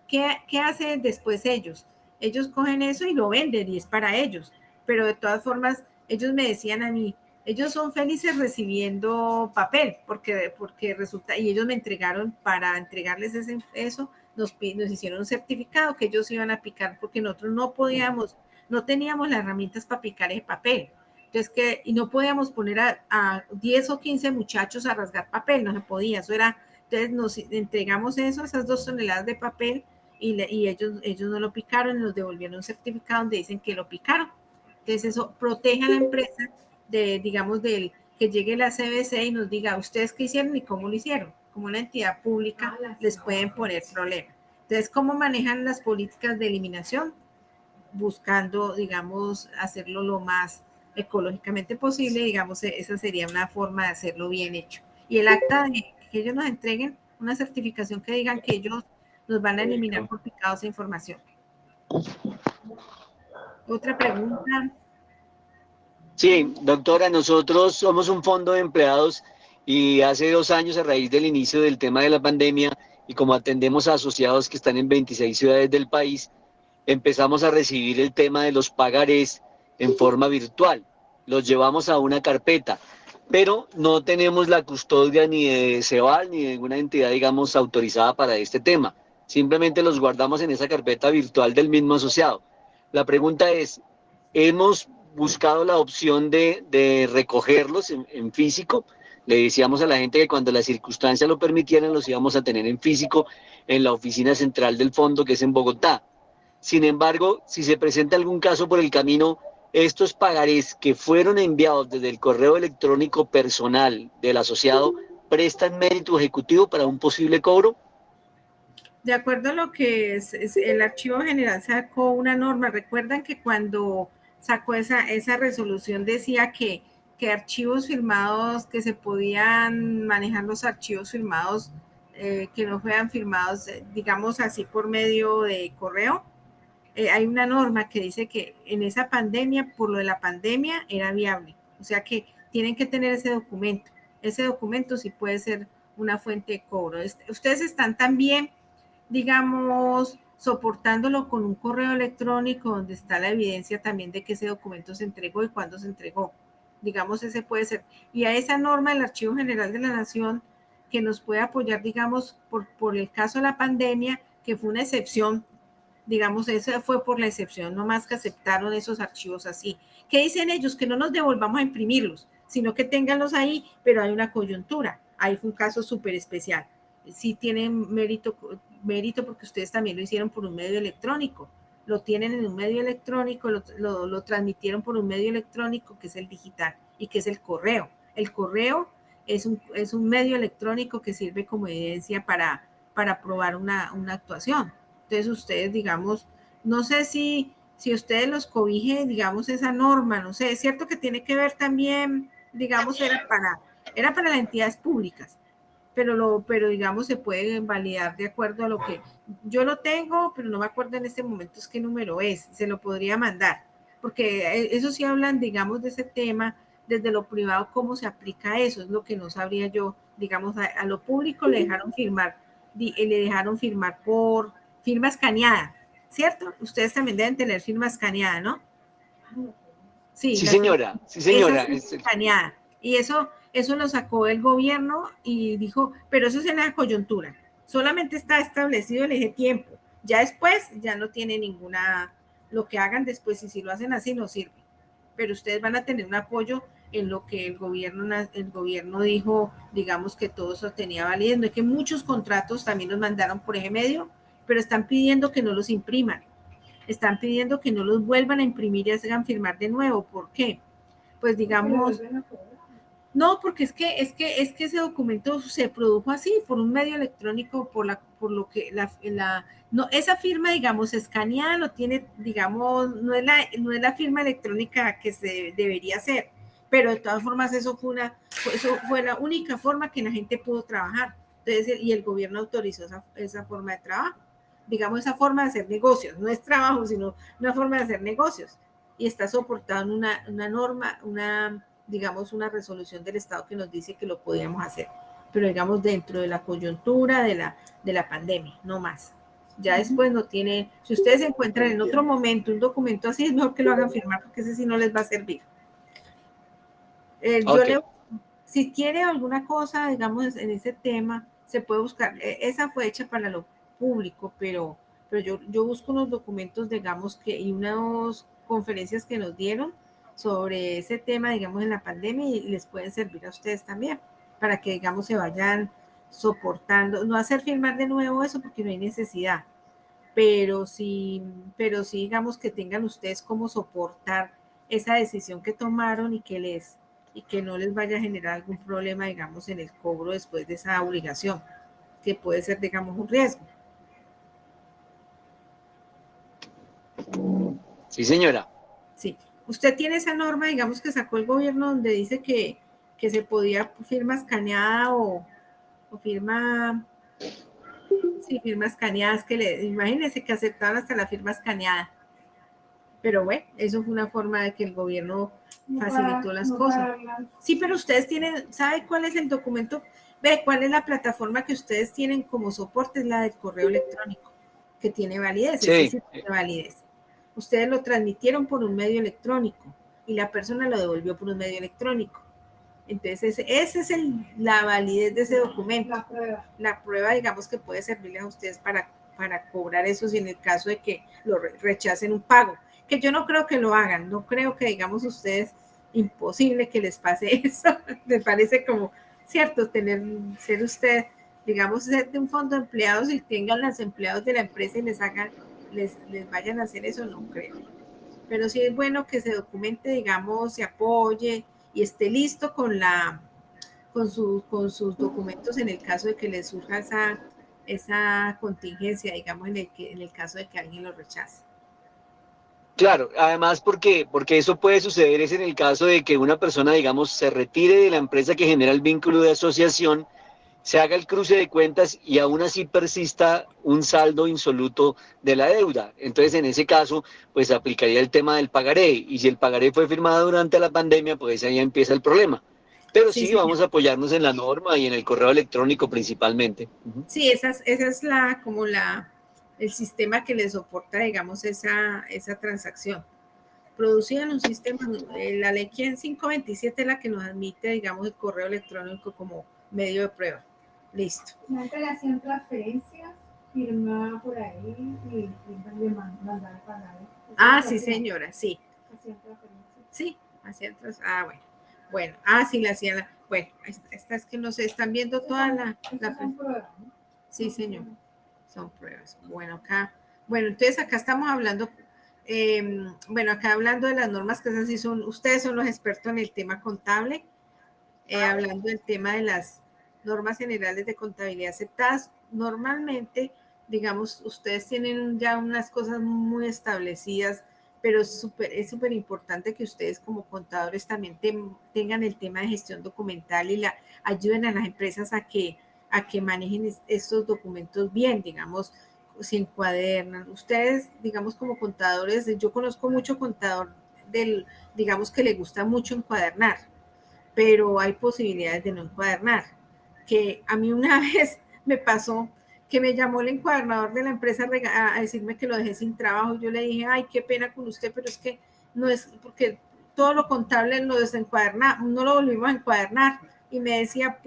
S3: ¿Qué hacen después ellos? Ellos cogen eso y lo venden y es para ellos. Pero de todas formas, ellos me decían a mí, ellos son felices recibiendo papel, porque resulta, y ellos me entregaron, para entregarles eso, nos hicieron un certificado que ellos iban a picar, porque nosotros no teníamos las herramientas para picar ese papel. Entonces, y no podíamos poner a 10 o 15 muchachos a rasgar papel, no se podía, eso era, entonces nos entregamos esas 2 toneladas de papel, y ellos no lo picaron y nos devolvieron un certificado donde dicen que lo picaron. Entonces eso protege a la empresa digamos, que llegue la CBC y nos diga, ¿ustedes qué hicieron y cómo lo hicieron? Como una entidad pública les pueden poner problemas. Entonces, ¿cómo manejan las políticas de eliminación? Buscando, digamos, hacerlo lo más ecológicamente posible, digamos, esa sería una forma de hacerlo bien hecho. Y el acta de que ellos nos entreguen una certificación que digan que ellos nos van a eliminar por picado esa información. Otra pregunta.
S7: Sí, doctora, nosotros somos un fondo de empleados y hace 2 años, a raíz del inicio del tema de la pandemia, y como atendemos a asociados que están en 26 ciudades del país, empezamos a recibir el tema de los pagarés en forma virtual. Los llevamos a una carpeta, pero no tenemos la custodia ni de Ceval ni de ninguna entidad, digamos, autorizada para este tema. Simplemente los guardamos en esa carpeta virtual del mismo asociado. La pregunta es, ¿hemos buscado la opción de recogerlos en físico? Le decíamos a la gente que cuando las circunstancias lo permitieran, los íbamos a tener en físico en la oficina central del fondo, que es en Bogotá. Sin embargo, si se presenta algún caso por el camino, estos pagarés que fueron enviados desde el correo electrónico personal del asociado, ¿prestan mérito ejecutivo para un posible cobro?
S3: De acuerdo a lo que es el Archivo General sacó una norma. Recuerdan que cuando sacó esa resolución decía que archivos firmados, que se podían manejar los archivos firmados, que no fueran firmados, digamos así, por medio de correo. Hay una norma que dice que en esa pandemia, por lo de la pandemia, era viable. O sea que tienen que tener ese documento. Ese documento sí puede ser una fuente de cobro. Ustedes están también, digamos, soportándolo con un correo electrónico donde está la evidencia también de que ese documento se entregó y cuándo se entregó. Digamos, ese puede ser. Y a esa norma del Archivo General de la Nación que nos puede apoyar, digamos, por el caso de la pandemia, que fue una excepción, digamos, eso fue por la excepción, no más que aceptaron esos archivos así. ¿Qué dicen ellos? Que no nos devolvamos a imprimirlos, sino que ténganlos ahí, pero hay una coyuntura. Ahí fue un caso súper especial. Sí tienen mérito porque ustedes también lo hicieron por un medio electrónico. Lo tienen en un medio electrónico, lo transmitieron por un medio electrónico que es el digital y que es el correo. El correo es un medio electrónico que sirve como evidencia para probar una actuación. Entonces ustedes, digamos, no sé si ustedes los cobijen, digamos, esa norma, no sé, es cierto que tiene que ver también, digamos, era para las entidades públicas, pero digamos se puede validar de acuerdo a lo que yo lo tengo, pero no me acuerdo en este momento es qué número es, se lo podría mandar, porque eso sí hablan, digamos, de ese tema, desde lo privado, cómo se aplica eso, es lo que no sabría yo, digamos, a lo público le dejaron firmar por firma escaneada, ¿cierto? Ustedes también deben tener firma escaneada, ¿no? Sí,
S7: Sí, señora, sí, señora.
S3: Esa escaneada. Y eso lo sacó el gobierno y dijo, pero eso es en la coyuntura. Solamente está establecido el eje tiempo. Ya después, ya no tiene ninguna, lo que hagan después, y si lo hacen así, no sirve. Pero ustedes van a tener un apoyo en lo que el gobierno dijo, digamos que todo eso tenía validez. No es que muchos contratos también los mandaron por eje medio, pero están pidiendo que no los impriman. Están pidiendo que no los vuelvan a imprimir y hagan firmar de nuevo. ¿Por qué? Pues digamos, no, porque es que ese documento se produjo así, por un medio electrónico, no, esa firma, digamos, escaneada lo tiene, digamos, no es la firma electrónica que se debería hacer, pero de todas formas eso fue la única forma que la gente pudo trabajar. Entonces, y el gobierno autorizó esa forma de trabajo, digamos, esa forma de hacer negocios, no es trabajo, sino una forma de hacer negocios, y está soportado en una norma, digamos, una resolución del Estado que nos dice que lo podíamos hacer, pero digamos dentro de la coyuntura de la pandemia, no más. Ya después no tiene, si ustedes encuentran en otro momento un documento así, es mejor que lo hagan firmar porque ese sí no les va a servir. Si quiere alguna cosa, digamos, en ese tema, se puede buscar. Esa fue hecha para lo público, pero yo busco unos documentos, digamos, y unas conferencias que nos dieron sobre ese tema, digamos, en la pandemia y les pueden servir a ustedes también, para que, digamos, se vayan soportando. No hacer firmar de nuevo eso porque no hay necesidad, pero sí, digamos, que tengan ustedes cómo soportar esa decisión que tomaron y que no les vaya a generar algún problema, digamos, en el cobro después de esa obligación, que puede ser, digamos, un riesgo.
S7: Sí, señora.
S3: Sí. Usted tiene esa norma, digamos, que sacó el gobierno donde dice que se podía firma escaneada o firma... Sí, firmas escaneadas, imagínense que aceptaban hasta la firma escaneada. Pero bueno, eso fue una forma de que el gobierno facilitó las cosas. Sí, pero ustedes tienen, ¿sabe cuál es el documento? Ve, ¿cuál es la plataforma que ustedes tienen como soporte? Es la del correo electrónico, que tiene validez.
S7: Sí.
S3: Sí tiene validez. Ustedes lo transmitieron por un medio electrónico y la persona lo devolvió por un medio electrónico. Entonces, esa es la validez de ese documento. La prueba, digamos, que puede servirles a ustedes para cobrar eso si en el caso de que lo rechacen un pago. Que yo no creo que lo hagan, no creo que, digamos, ustedes, imposible que les pase eso. Les parece como, cierto, ser usted, digamos, ser de un fondo de empleados y tengan los empleados de la empresa y les vayan a hacer eso, no creo. Pero sí es bueno que se documente, digamos, se apoye y esté listo con sus documentos en el caso de que les surja esa contingencia, digamos, en el caso de que alguien lo rechace.
S7: Claro, además porque eso puede suceder es en el caso de que una persona, digamos, se retire de la empresa que genera el vínculo de asociación, se haga el cruce de cuentas y aún así persista un saldo insoluto de la deuda. Entonces, en ese caso, pues aplicaría el tema del pagaré. Y si el pagaré fue firmado durante la pandemia, pues ahí empieza el problema. Pero sí, vamos a apoyarnos en la norma y en el correo electrónico principalmente.
S3: Sí, esa es el sistema que le soporta, digamos, esa transacción. Producida en un sistema, la ley 527 es la que nos admite, digamos, el correo electrónico como medio de prueba. Listo.
S4: Antes le hacían transferencias, firmaba por ahí y le mandaba a pagar.
S3: Ah, sí, señora, sí. Hacían transferencias. Sí, hacían transferencias. Ah, bueno. Bueno, sí, le hacían bueno, esta es que no se están viendo toda la
S4: son pruebas, ¿no?
S3: Sí, señor. Son pruebas. Bueno, entonces acá estamos hablando, acá hablando de las normas que esas son, ustedes son los expertos en el tema contable, hablando del tema de las normas generales de contabilidad aceptadas. Normalmente, ustedes tienen ya unas cosas muy establecidas, pero es súper importante que ustedes como contadores también tengan el tema de gestión documental y ayuden a las empresas a que manejen estos documentos bien, digamos, se encuadernan. Ustedes, digamos, como contadores, yo conozco mucho contador digamos, que le gusta mucho encuadernar, pero hay posibilidades de no encuadernar. Que a mí una vez me pasó que me llamó el encuadernador de la empresa a decirme que lo dejé sin trabajo. Yo le dije, ay, qué pena con usted, pero es que no es, porque todo lo contable lo desencuaderna, no lo volvimos a encuadernar. Y me decía,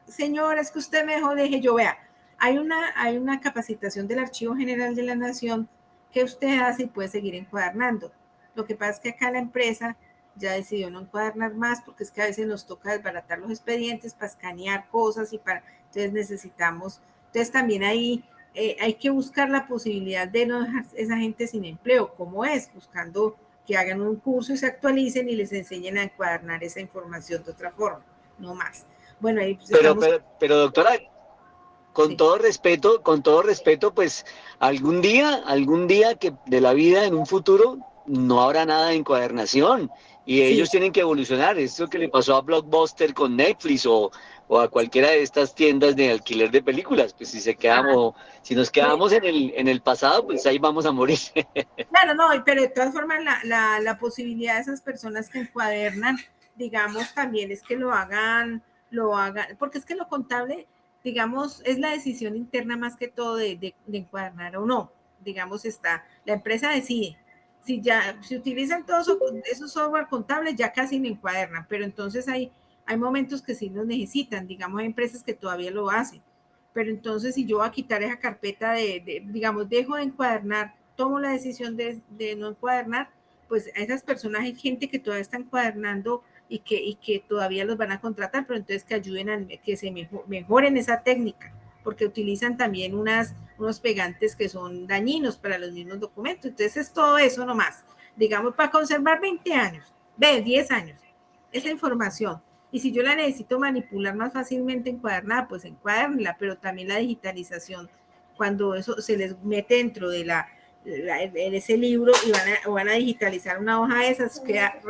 S3: señor, es que usted me dejó, dije yo, vea, hay una capacitación del Archivo General de la Nación que usted hace y puede seguir encuadernando. Lo que pasa es que acá la empresa ya decidió no encuadernar más porque es que a veces nos toca desbaratar los expedientes para escanear cosas entonces necesitamos, entonces también ahí hay que buscar la posibilidad de no dejar esa gente sin empleo, como es, buscando que hagan un curso y se actualicen y les enseñen a encuadernar esa información de otra forma, no más. Bueno, ahí pues
S7: pero doctora, con todo respeto, pues algún día que de la vida en un futuro no habrá nada de encuadernación y ellos tienen que evolucionar. Esto que le pasó a Blockbuster con Netflix o a cualquiera de estas tiendas de alquiler de películas, pues si nos quedamos en el pasado, pues ahí vamos a morir.
S3: Claro, no, pero de todas formas la posibilidad de esas personas que encuadernan digamos, también es que lo hagan, porque es que lo contable, digamos, es la decisión interna más que todo de encuadernar o no. Digamos, la empresa decide. Si utilizan todos esos software contables, ya casi no encuadernan, pero entonces hay momentos que sí los necesitan. Digamos, hay empresas que todavía lo hacen. Pero entonces, si yo voy a quitar esa carpeta digamos, dejo de encuadernar, tomo la decisión de no encuadernar, pues a esas personas hay gente que todavía está encuadernando y que todavía los van a contratar, pero entonces que ayuden a que se mejoren esa técnica, porque utilizan también unos pegantes que son dañinos para los mismos documentos. Entonces es todo eso nomás, digamos, para conservar 20 años, 10 años, esa información. Y si yo la necesito manipular más fácilmente encuadernada, pues encuadernela, pero también la digitalización, cuando eso se les mete dentro de en ese libro y van a digitalizar una hoja de esas, queda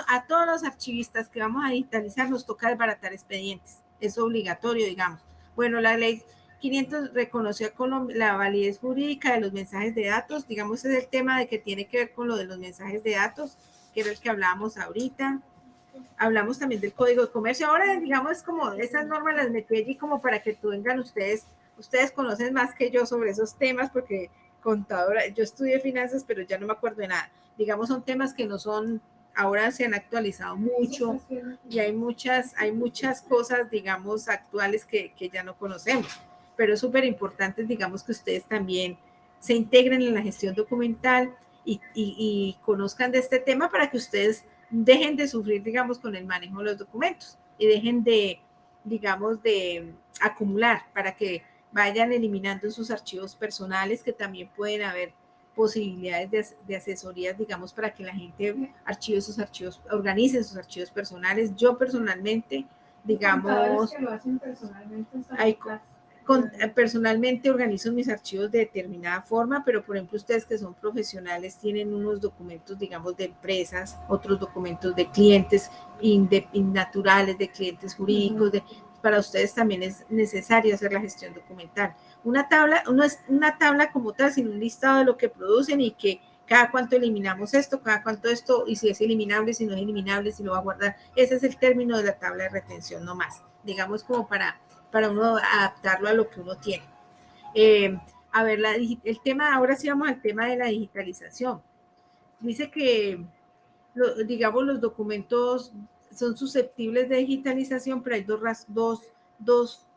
S3: a todos los archivistas que vamos a digitalizar nos toca desbaratar expedientes. Es obligatorio, digamos. Bueno, la ley 500 reconoció la validez jurídica de los mensajes de datos. Digamos, es el tema de que tiene que ver con lo de los mensajes de datos, que era el que hablábamos ahorita. Hablamos también del Código de Comercio. Ahora, digamos, es como esas normas las metí allí como para que vengan ustedes conocen más que yo sobre esos temas, porque contadora, yo estudié finanzas, pero ya no me acuerdo de nada. Digamos, son temas que no son, ahora se han actualizado mucho y hay muchas cosas, digamos, actuales que ya no conocemos, pero es súper importante, digamos, que ustedes también se integren en la gestión documental y conozcan de este tema para que ustedes dejen de sufrir, digamos, con el manejo de los documentos y dejen de, digamos, de acumular, para que vayan eliminando sus archivos personales, que también pueden haber posibilidades de asesorías, digamos, para que la gente archive sus archivos, organice sus archivos personales. Yo personalmente, digamos,
S4: que lo hacen personalmente,
S3: personalmente organizo mis archivos de determinada forma, pero por ejemplo ustedes que son profesionales tienen unos documentos, digamos, de empresas, otros documentos de clientes naturales, de clientes jurídicos, para ustedes también es necesario hacer la gestión documental. Una tabla, no es una tabla como tal, sino un listado de lo que producen y que cada cuánto eliminamos esto, cada cuánto esto, y si es eliminable, si no es eliminable, si lo va a guardar. Ese es el término de la tabla de retención, no más. Digamos, como para uno adaptarlo a lo que uno tiene. A ver, el tema, ahora sí vamos al tema de la digitalización. Dice que, digamos, los documentos son susceptibles de digitalización, pero hay dos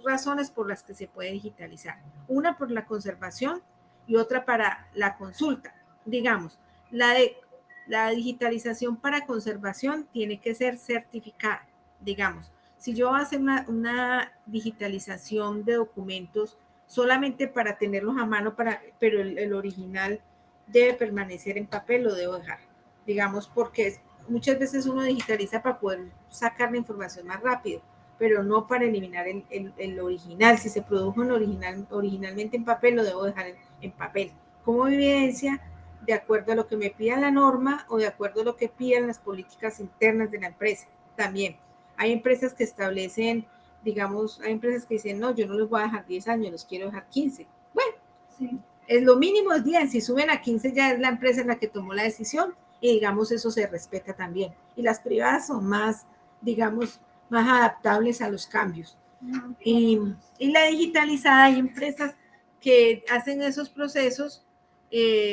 S3: razones por las que se puede digitalizar. Una por la conservación y otra para la consulta. Digamos, la digitalización para conservación tiene que ser certificada, digamos. Si yo voy a hacer una digitalización de documentos solamente para tenerlos a mano, pero el original debe permanecer en papel, lo debo dejar. Digamos, porque muchas veces uno digitaliza para poder sacar la información más rápido, pero no para eliminar el original. Si se produjo originalmente en papel, lo debo dejar en papel. Como evidencia, de acuerdo a lo que me pida la norma o de acuerdo a lo que pidan las políticas internas de la empresa. También hay empresas que establecen, digamos, hay empresas que dicen, no, yo no les voy a dejar 10 años, los quiero dejar 15. Bueno, sí, es lo mínimo es 10, si suben a 15 ya es la empresa en la que tomó la decisión y digamos eso se respeta también. Y las privadas son más, digamos, más adaptables a los cambios. Y la digitalizada, hay empresas que hacen esos procesos,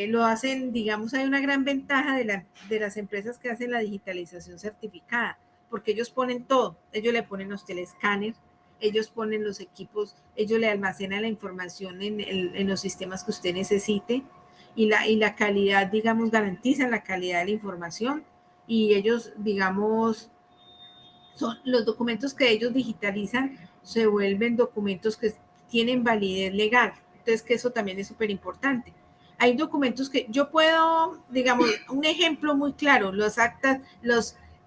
S3: lo hacen, digamos, hay una gran ventaja de las empresas que hacen la digitalización certificada, porque ellos ponen todo, ellos le ponen a usted el escáner, ellos ponen los equipos, ellos le almacenan la información en los sistemas que usted necesite y la calidad, digamos, garantizan la calidad de la información y ellos, digamos, son los documentos que ellos digitalizan se vuelven documentos que tienen validez legal. Entonces, que eso también es súper importante. Hay documentos que yo puedo, digamos, un ejemplo muy claro, las actas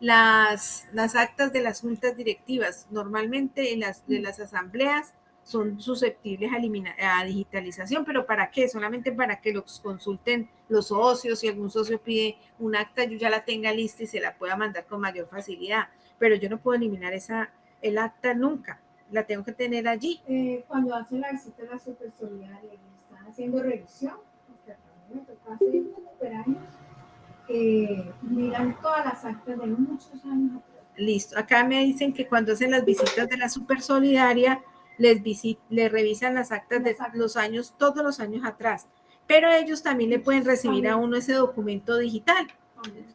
S3: de las juntas directivas, normalmente de las asambleas son susceptibles a digitalización, pero ¿para qué? Solamente para que los consulten los socios, si algún socio pide un acta, yo ya la tenga lista y se la pueda mandar con mayor facilidad, pero yo no puedo eliminar el acta nunca, la tengo que tener allí.
S4: Cuando hacen la visita a la supersolidaria y están haciendo revisión, porque a mí me tocó hace super años, miran todas las actas de muchos años.
S3: Listo. Acá me dicen que cuando hacen las visitas de la Super Solidaria, les revisan las actas de los años, todos los años atrás. Pero ellos también le pueden recibir a uno ese documento digital.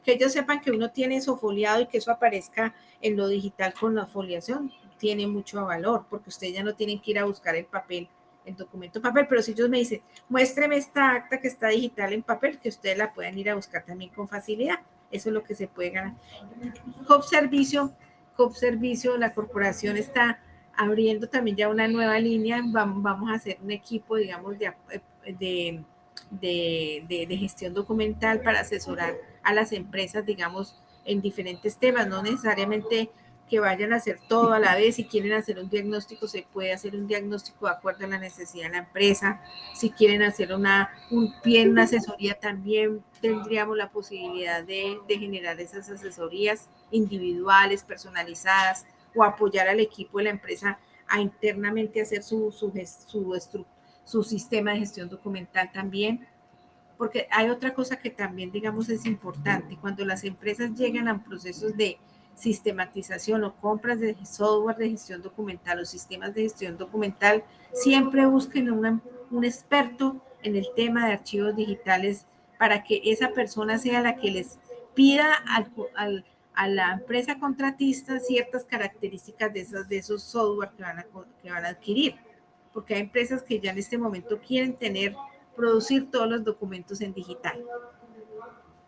S3: Que ellos sepan que uno tiene eso foliado y que eso aparezca en lo digital con la foliación tiene mucho valor, porque ustedes ya no tienen que ir a buscar el papel, el documento papel, pero si ellos me dicen, muéstreme esta acta que está digital en papel, que ustedes la puedan ir a buscar también con facilidad. Eso es lo que se puede ganar. COP Servicio, la corporación está abriendo también ya una nueva línea. Vamos a hacer un equipo, digamos, de gestión documental para asesorar a las empresas, digamos, en diferentes temas, no necesariamente que vayan a hacer todo a la vez. Si quieren hacer un diagnóstico, se puede hacer un diagnóstico de acuerdo a la necesidad de la empresa. Si quieren hacer una asesoría, también tendríamos la posibilidad de generar esas asesorías individuales, personalizadas, o apoyar al equipo de la empresa a internamente hacer su sistema de gestión documental también. Porque hay otra cosa que también, digamos, es importante. Cuando las empresas llegan a procesos de sistematización o compras de software de gestión documental o sistemas de gestión documental, siempre busquen un experto en el tema de archivos digitales para que esa persona sea la que les pida a la empresa contratista ciertas características de esos software que van a adquirir. Porque hay empresas que ya en este momento quieren producir todos los documentos en digital.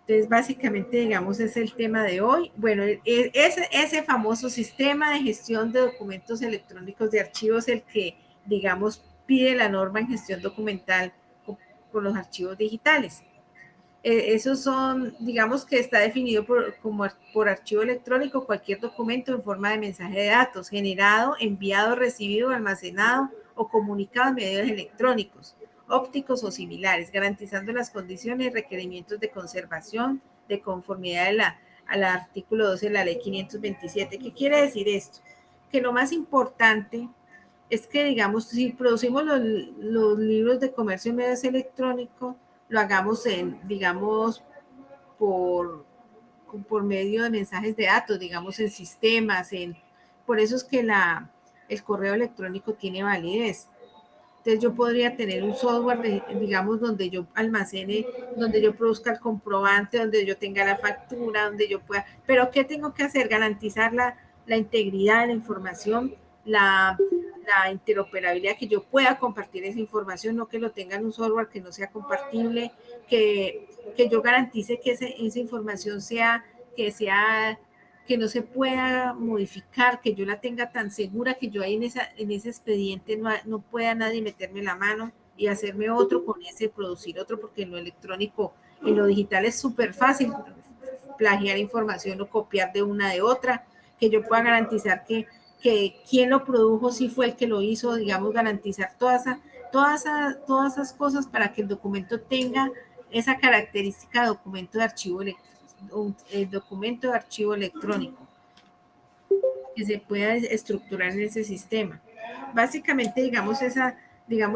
S3: Entonces, básicamente, digamos, es el tema de hoy. Bueno, ese famoso sistema de gestión de documentos electrónicos de archivos, el que, digamos, pide la norma en gestión documental con los archivos digitales. Esos son, digamos, que está definido por archivo electrónico cualquier documento en forma de mensaje de datos generado, enviado, recibido, almacenado o comunicado en medios electrónicos, ópticos o similares, garantizando las condiciones y requerimientos de conservación de conformidad al artículo 12 de la ley 527. ¿Qué quiere decir esto? Que lo más importante es que, digamos, si producimos los libros de comercio en medios electrónicos, lo hagamos digamos, por medio de mensajes de datos, digamos, en sistemas, por eso es que el correo electrónico tiene validez. Entonces yo podría tener un software, digamos, donde yo almacene, donde yo produzca el comprobante, donde yo tenga la factura, donde yo pueda, pero ¿qué tengo que hacer? Garantizar la integridad de la información, la interoperabilidad, que yo pueda compartir esa información, no que lo tenga en un software que no sea compartible, que yo garantice que esa información que no se pueda modificar, que yo la tenga tan segura que yo ahí en ese expediente no pueda nadie meterme la mano y hacerme otro con ese, producir otro, porque en lo electrónico, en lo digital es súper fácil plagiar información o copiar de una de otra, que yo pueda garantizar que quien lo produjo, si fue el que lo hizo, digamos, garantizar todas esas cosas para que el documento tenga esa característica de documento de archivo electrónico que se pueda estructurar en ese sistema. Básicamente, digamos,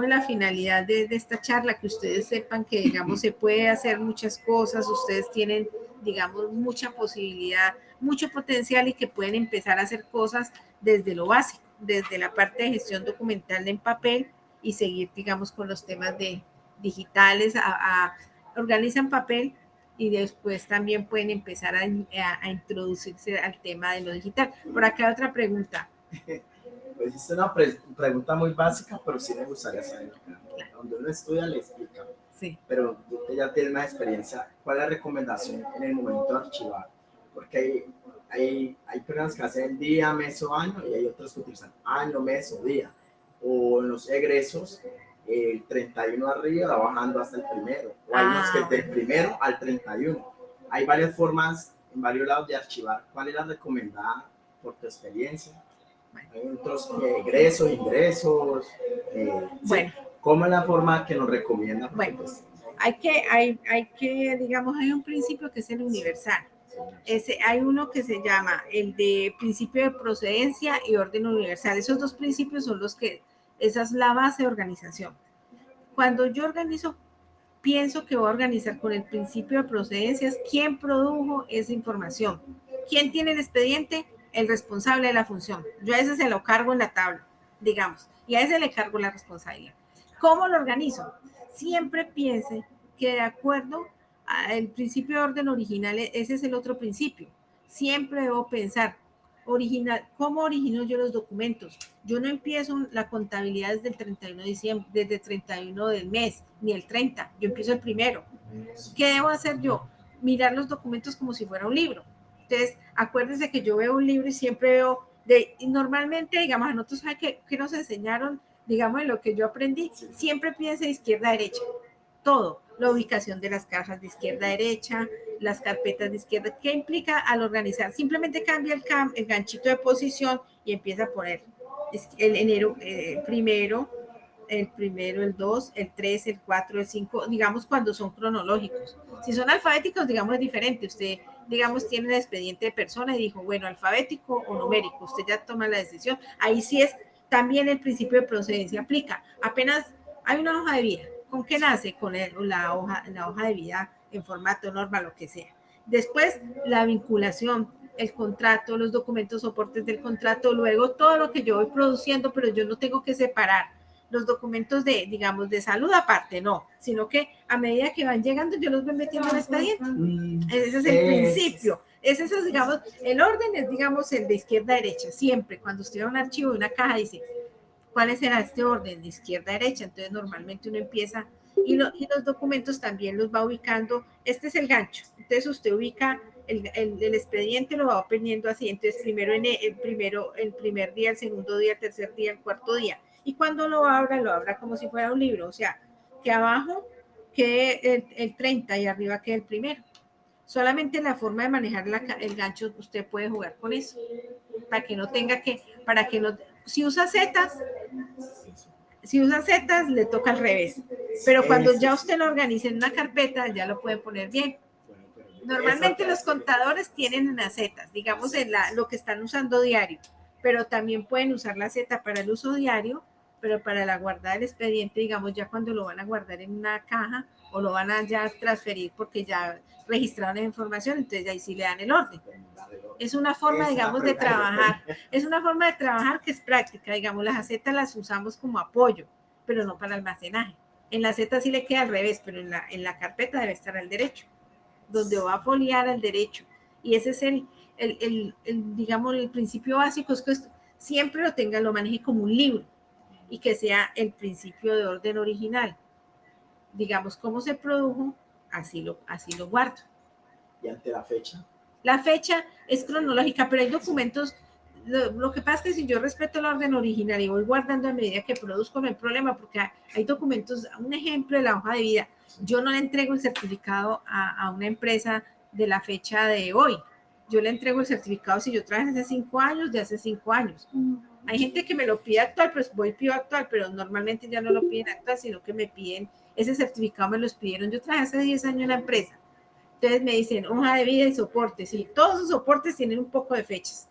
S3: la finalidad de esta charla, que ustedes sepan que, digamos, se puede hacer muchas cosas, ustedes tienen, digamos, mucha posibilidad, mucho potencial, y que pueden empezar a hacer cosas desde lo básico, desde la parte de gestión documental en papel, y seguir, digamos, con los temas de digitales, organizan papel, y después también pueden empezar a introducirse al tema de lo digital. Por acá hay otra pregunta.
S5: Pues es una pregunta muy básica, pero sí me gustaría saber. Donde uno estudia le explica.
S3: Sí.
S5: Pero usted ya tiene más experiencia. ¿Cuál es la recomendación en el momento de archivar? Porque hay personas que hacen día, mes o año, y hay otros que utilizan año, mes o día. O en los egresos, el 31 arriba va bajando hasta el primero. O hay unos que del primero al 31. Hay varias formas en varios lados de archivar. ¿Cuál es la recomendada por tu experiencia? Hay otros egresos, ingresos.
S3: Bueno.
S5: Sí. ¿Cómo es la forma que nos recomienda?
S3: Bueno, pues, hay que, digamos, hay un principio que es el universal. Hay uno que se llama el de principio de procedencia y orden universal. Esos dos principios son esa es la base de organización. Cuando yo organizo pienso que voy a organizar con el principio de procedencias quién produjo esa información, quién tiene el expediente, el responsable de la función. Yo a ese se lo cargo en la tabla, digamos, y a ese le cargo la responsabilidad. ¿Cómo lo organizo? Siempre piense que de acuerdo al principio de orden original, ese es el otro principio. Siempre debo pensar, ¿cómo origino yo los documentos? Yo no empiezo la contabilidad desde el 31 de diciembre, desde el 31 del mes, ni el 30, yo empiezo el primero. ¿Qué debo hacer yo? Mirar los documentos como si fuera un libro. Entonces, acuérdense que yo veo un libro y siempre veo, normalmente, digamos, a nosotros, ¿qué nos enseñaron? Digamos, en lo que yo aprendí, siempre piense de izquierda a derecha, todo, la ubicación de las cajas de izquierda a derecha, las carpetas de izquierda. ¿Qué implica al organizar? Simplemente cambia el ganchito de posición y empieza a poner el primero, el 2, el 3, el 4, el 5, digamos cuando son cronológicos. Si son alfabéticos, digamos es diferente. Usted, digamos, tiene el expediente de persona y dijo, bueno, alfabético o numérico. Usted ya toma la decisión. Ahí sí es, también el principio de procedencia aplica. Apenas hay una hoja de vida. ¿Con qué nace? Con la hoja de vida en formato normal, lo que sea. Después, la vinculación, el contrato, los documentos soportes del contrato, luego todo lo que yo voy produciendo, pero yo no tengo que separar los documentos de, digamos, de salud aparte, no, sino que a medida que van llegando yo los voy metiendo en el expediente. Ese es el principio. Ese es, digamos, el orden es, digamos, el de izquierda a derecha, siempre. Cuando usted ve un archivo de una caja, dice, ¿cuál será este orden? De izquierda a derecha. Entonces, normalmente uno empieza, y los documentos también los va ubicando. Este es el gancho. Entonces, usted ubica el expediente, lo va poniendo así. Entonces, primero el primer día, el segundo día, el tercer día, el cuarto día. Y cuando lo abra como si fuera un libro. O sea, que abajo quede el 30 y arriba quede el primero. Solamente la forma de manejar el gancho, usted puede jugar con eso. Para que no tenga que, si usa zetas, le toca al revés. Pero cuando ya usted lo organiza en una carpeta, ya lo puede poner bien. Normalmente los contadores tienen en las zetas, digamos lo que están usando diario, pero también pueden usar la zeta para el uso diario, pero para la guardada del expediente, digamos, ya cuando lo van a guardar en una caja o lo van a ya transferir porque ya registraron la información, entonces ahí sí le dan el orden. Es una forma, digamos, de trabajar. Es una forma de trabajar que es práctica. Digamos, las zetas las usamos como apoyo, pero no para almacenaje. En la zeta sí le queda al revés, pero en la carpeta debe estar al derecho, donde va a foliar al derecho. Y ese es digamos, el principio básico, es que siempre lo maneje como un libro y que sea el principio de orden original. Digamos, cómo se produjo, así lo guardo.
S5: ¿Y ante la fecha?
S3: La fecha es cronológica, pero hay documentos, lo que pasa es que si yo respeto el orden original y voy guardando a medida que produzco, no hay problema, porque hay documentos, un ejemplo de la hoja de vida, yo no le entrego el certificado a una empresa de la fecha de hoy, yo le entrego el certificado si yo trabajé hace 5 años, de hace 5 años. Hay gente que me lo pide actual, pues voy y pido actual, pero normalmente ya no lo piden actual, sino que me piden, ese certificado me los pidieron, yo trabajé hace 10 años en la empresa. Entonces me dicen hoja de vida y soportes, y todos esos soportes tienen un poco de fechas.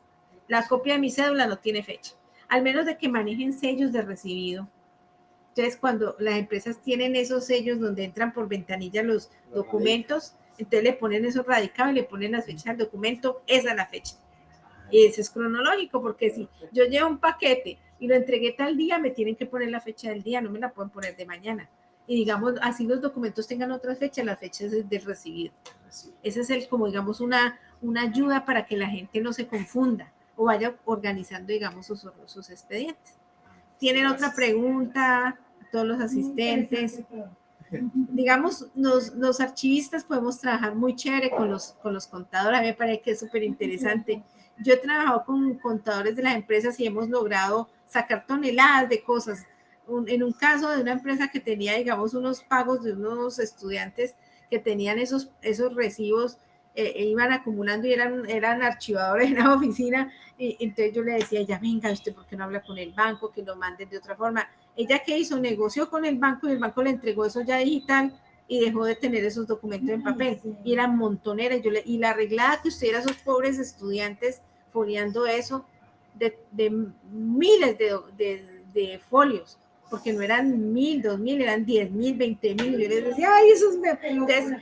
S3: La copia de mi cédula no tiene fecha, al menos de que manejen sellos de recibido. Entonces, cuando las empresas tienen esos sellos donde entran por ventanilla los documentos, entonces le ponen eso radicado y le ponen las fechas del documento, esa es la fecha. Y eso es cronológico, porque si yo llevo un paquete y lo entregué tal día, me tienen que poner la fecha del día, no me la pueden poner de mañana. Y digamos, así los documentos tengan otras fechas, las fechas del recibido. Ese es como digamos, una ayuda para que la gente no se confunda o vaya organizando, digamos, sus expedientes. ¿Tienen otra pregunta? Todos los asistentes. Digamos, los archivistas podemos trabajar muy chévere con los contadores. A mí me parece que es súper interesante. Yo he trabajado con contadores de las empresas y hemos logrado sacar toneladas de cosas. En un caso de una empresa que tenía, digamos, unos pagos de unos estudiantes que tenían esos recibos, iban acumulando y eran archivadores en la oficina, y entonces yo le decía, ya venga, ¿usted por qué no habla con el banco, que lo manden de otra forma? Ella, ¿qué hizo? Negoció con el banco y el banco le entregó eso ya digital y dejó de tener esos documentos en papel, y eran montoneras, y la arreglada que usted era esos pobres estudiantes foliando eso de miles de folios. porque no eran 1.000, 2.000, eran 10.000, 20.000, y yo les decía, ay, eso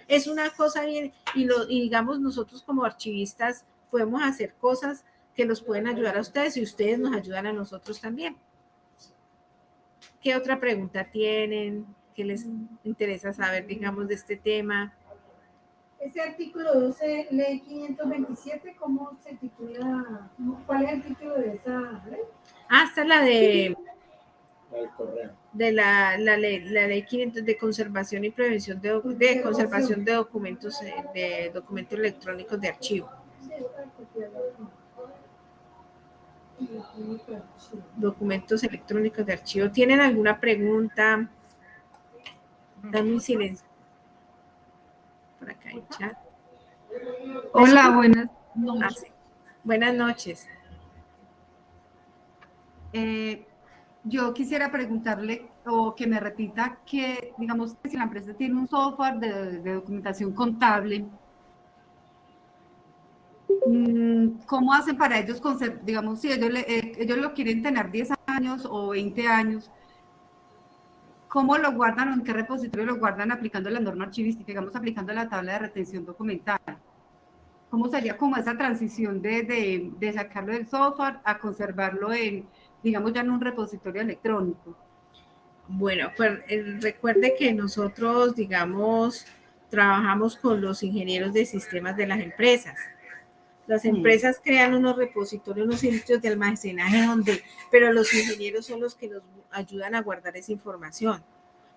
S3: es una cosa bien, y digamos, nosotros como archivistas podemos hacer cosas que los pueden ayudar a ustedes y ustedes nos ayudan a nosotros también. ¿Qué otra pregunta tienen? ¿Qué les interesa saber, digamos, de este tema?
S4: Ese artículo 12, ley 527, ¿cómo se titula? ¿Cuál es el título de esa ley?
S3: Esta es la de...
S5: El correo.
S3: De la ley 500 de conservación y prevención de conservación de documentos electrónicos de archivo. Documentos electrónicos de archivo. ¿Tienen alguna pregunta? Dame un silencio. Por acá en chat.
S8: Hola, buenas noches.
S3: Sí. Buenas noches.
S8: Yo quisiera preguntarle o que me repita que, digamos, que si la empresa tiene un software de documentación contable, ¿cómo hacen para ellos, digamos, si ellos lo quieren tener 10 años o 20 años, ¿cómo lo guardan o en qué repositorio lo guardan aplicando la norma archivística, digamos, aplicando la tabla de retención documental? ¿Cómo sería como esa transición de sacarlo del software a conservarlo en, digamos, ya en un repositorio electrónico?
S3: Bueno, pues recuerde que nosotros, digamos, trabajamos con los ingenieros de sistemas de las empresas. Las empresas crean unos repositorios, unos sitios de almacenaje pero los ingenieros son los que nos ayudan a guardar esa información.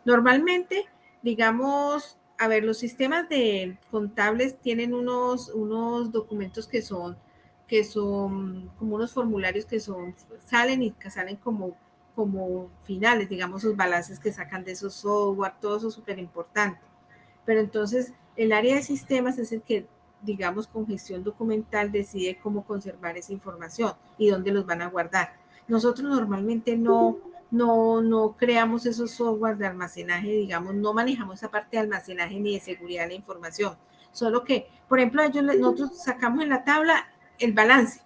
S3: Normalmente, digamos, a ver, los sistemas de contables tienen unos documentos que son como unos formularios que salen como finales, digamos, sus balances que sacan de esos software, todo eso es súper importante. Pero entonces, el área de sistemas es el que, digamos, con gestión documental decide cómo conservar esa información y dónde los van a guardar. Nosotros normalmente no creamos esos software de almacenaje, digamos, no manejamos esa parte de almacenaje ni de seguridad de la información. Solo que, por ejemplo, nosotros sacamos en la tabla el balance.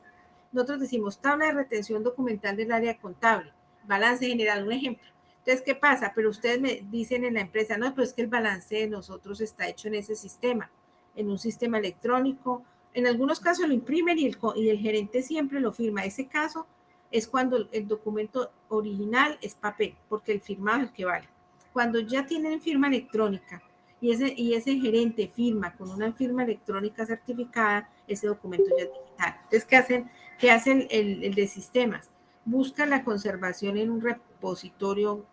S3: Nosotros decimos tabla de retención documental del área contable, balance general, un ejemplo. Entonces, ¿qué pasa? Pero ustedes me dicen en la empresa, no, pero es que el balance de nosotros está hecho en ese sistema, en un sistema electrónico. En algunos casos lo imprimen y el gerente siempre lo firma. Ese caso es cuando el documento original es papel, porque el firmado es el que vale. Cuando ya tienen firma electrónica y ese gerente firma con una firma electrónica certificada, ese documento ya es digital. Entonces, ¿qué hacen el de sistemas? Buscan la conservación en un repositorio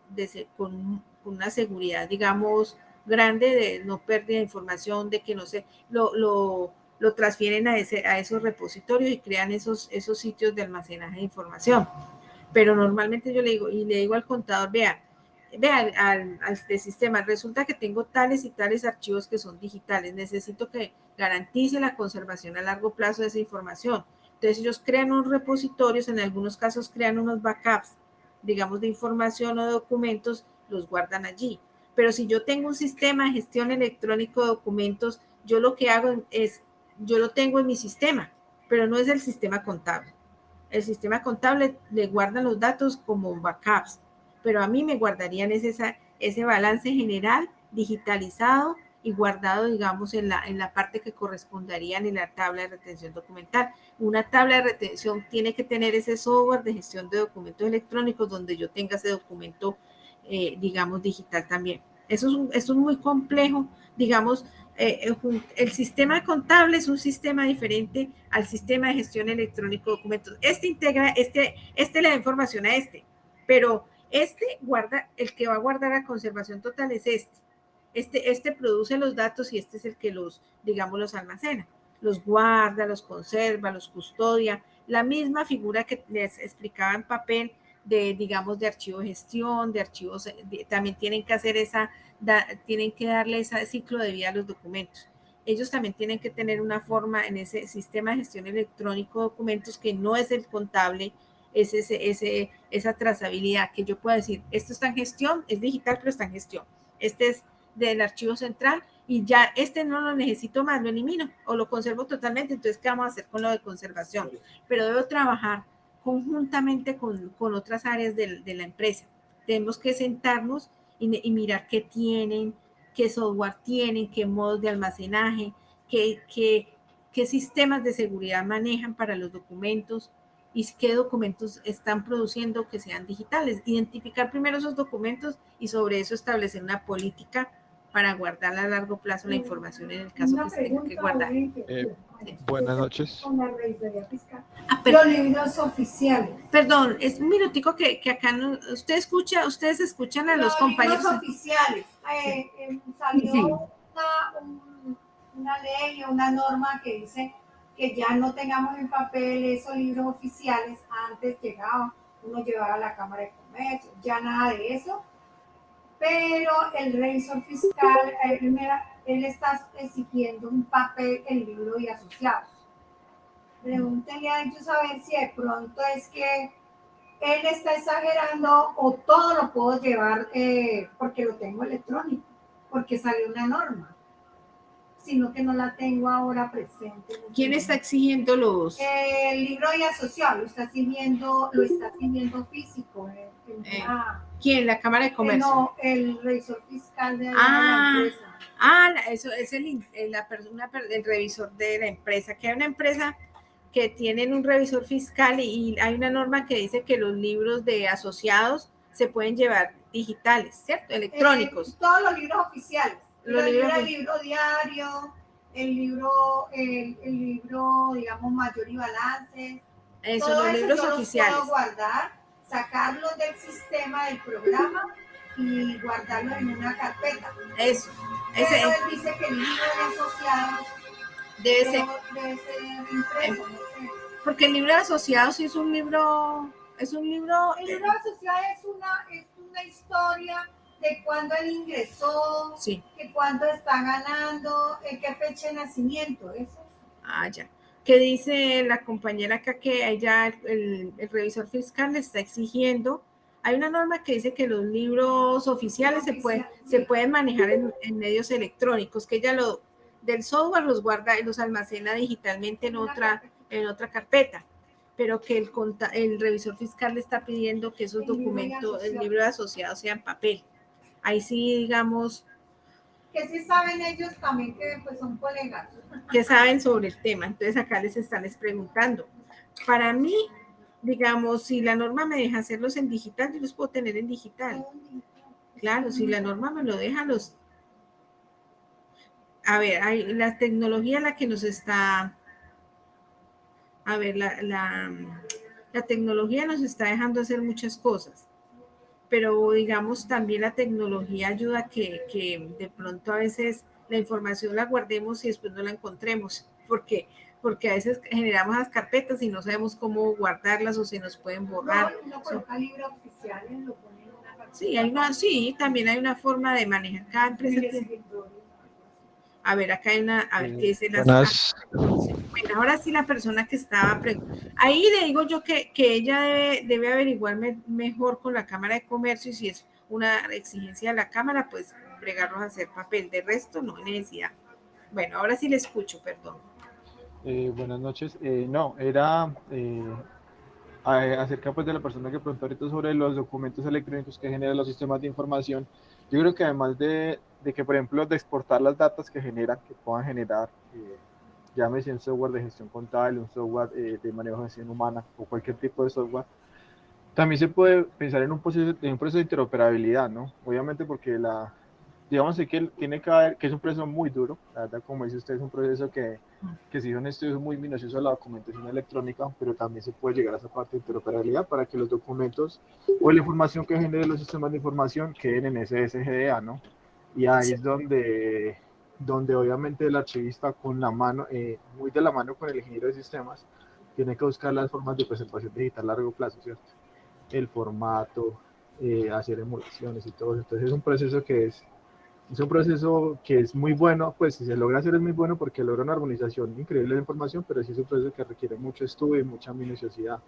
S3: con una seguridad, digamos, grande de no pérdida de información, de que no se lo transfieren a esos repositorios y crean esos sitios de almacenaje de información. Pero normalmente yo le digo al contador, vea al de sistema, resulta que tengo tales y tales archivos que son digitales, necesito que garantice la conservación a largo plazo de esa información. Entonces ellos crean unos repositorios, en algunos casos crean unos backups, digamos, de información o de documentos, los guardan allí. Pero si yo tengo un sistema de gestión electrónico de documentos, yo lo que hago es, yo lo tengo en mi sistema, pero no es el sistema contable. El sistema contable le guardan los datos como backups, pero a mí me guardarían ese balance general digitalizado y guardado, digamos, en la parte que correspondería en la tabla de retención documental. Una tabla de retención tiene que tener ese software de gestión de documentos electrónicos donde yo tenga ese documento, digamos, digital también. Eso es muy complejo, digamos. El sistema contable es un sistema diferente al sistema de gestión electrónico de documentos. Integra, le da información a pero guarda, el que va a guardar la conservación total es este produce los datos y este es el que los almacena, los guarda, los conserva, los custodia, la misma figura que les explicaba en papel digamos, de archivo de gestión, de archivos, también tienen que hacer tienen que darle ese ciclo de vida a los documentos. Ellos también tienen que tener una forma en ese sistema de gestión electrónico de documentos que no es el contable, es esa trazabilidad que yo puedo decir, esto está en gestión, es digital, pero está en gestión. Este es del archivo central y ya no lo necesito más, lo elimino o lo conservo totalmente. Entonces, ¿qué vamos a hacer con lo de conservación? Pero debo trabajar conjuntamente con otras áreas de la empresa. tenemos que sentarnos y mirar qué tienen, qué software tienen, qué modos de almacenaje, qué sistemas de seguridad manejan para los documentos y qué documentos están produciendo que sean digitales. Identificar primero esos documentos y sobre eso establecer una política para guardar a largo plazo la información en el caso que se tenga que guardar.
S9: Buenas noches.
S4: Con la revisoría fiscal.
S3: Pero,
S4: Los libros oficiales.
S3: perdón, es un minutico que acá no, ustedes escuchan a los compañeros.
S4: Libros oficiales. Salió
S8: Sí.
S4: una ley o una norma que dice que ya no tengamos en papel esos libros oficiales. Antes uno llevaba a la Cámara de Comercio, ya nada de eso. Pero el revisor fiscal, él está exigiendo un papel en libro y asociados. Pregúntenle a ellos a ver si de pronto es que él está exagerando o todo lo puedo llevar porque lo tengo electrónico, porque salió una norma, sino que no la tengo ahora presente.
S3: ¿Quién está exigiendo los?
S4: El libro y asociado lo está exigiendo físico.
S3: ¿Quién? ¿La Cámara de Comercio?
S4: No, el revisor fiscal de la empresa.
S3: Eso es el revisor de la empresa, que hay una empresa que tienen un revisor fiscal y hay una norma que dice que los libros de asociados se pueden llevar digitales, ¿cierto? Electrónicos.
S4: Todos los libros oficiales.
S3: El
S4: libro diario, el libro, digamos, mayor y balance.
S3: Eso,
S4: todo
S3: los
S4: eso
S3: libros
S4: yo
S3: oficiales.
S4: Los puedo guardar, sacarlos del sistema del programa y guardarlos en una carpeta.
S3: Eso.
S4: Pero él dice que el libro de asociados
S3: debe ser
S4: impreso.
S3: Porque el libro de asociados sí es un libro.
S4: El libro de asociados es una historia de cuándo él ingresó,
S3: sí,
S4: que cuándo está ganando, qué fecha de nacimiento, eso.
S3: Ya. Que dice la compañera acá que ella, el revisor fiscal le está exigiendo. Hay una norma que dice que los libros oficiales se pueden manejar en medios electrónicos, que ella del software los guarda y los almacena digitalmente en otra carpeta, pero que el revisor fiscal le está pidiendo que esos documentos, el libro de asociados sea en papel. Ahí sí, digamos...
S4: Que sí saben ellos también que pues son colegas.
S3: Que saben sobre el tema, entonces acá les están preguntando. Para mí, digamos, si la norma me deja hacerlos en digital, yo los puedo tener en digital. Claro, si la norma me lo deja, A ver, hay la tecnología la que nos está... A ver, la tecnología nos está dejando hacer muchas cosas, pero digamos también la tecnología ayuda a que de pronto a veces la información la guardemos y después no la encontremos, porque a veces generamos las carpetas y no sabemos cómo guardarlas o se nos pueden borrar.
S4: No coloca libros oficiales, lo pone en una
S3: carpeta. Sí, también hay una forma de manejar cada empresa. A ver, acá hay ¿qué dice la? Bueno, ahora sí la persona que estaba ahí le digo yo que ella debe averiguarme mejor con la Cámara de Comercio y si es una exigencia de la Cámara, pues bregarlos a hacer papel. De resto, no hay necesidad. Bueno, ahora sí le escucho, perdón.
S9: Buenas noches. No, era acerca pues de la persona que preguntó ahorita sobre los documentos electrónicos que generan los sistemas de información. Yo creo que además de que, por ejemplo, de exportar las datas que puedan generar, llámese un software de gestión contable, un software de manejo de gestión humana o cualquier tipo de software, también se puede pensar en un proceso de interoperabilidad, ¿no? Obviamente porque digamos que tiene que haber, que es un proceso muy duro, la verdad, como dice usted, es un proceso que sí son estudios muy minuciosos de la documentación electrónica, pero también se puede llegar a esa parte de interoperabilidad para que los documentos o la información que genere los sistemas de información queden en ese SGDA, ¿no? Y ahí es donde obviamente el archivista con la mano, muy de la mano con el ingeniero de sistemas, tiene que buscar las formas de preservación digital a largo plazo, ¿cierto? El formato, hacer emulaciones y todo eso. Entonces es un proceso que es muy bueno, pues si se logra hacer es muy bueno porque logra una armonización increíble de información, pero sí es un proceso que requiere mucho estudio y mucha minuciosidad.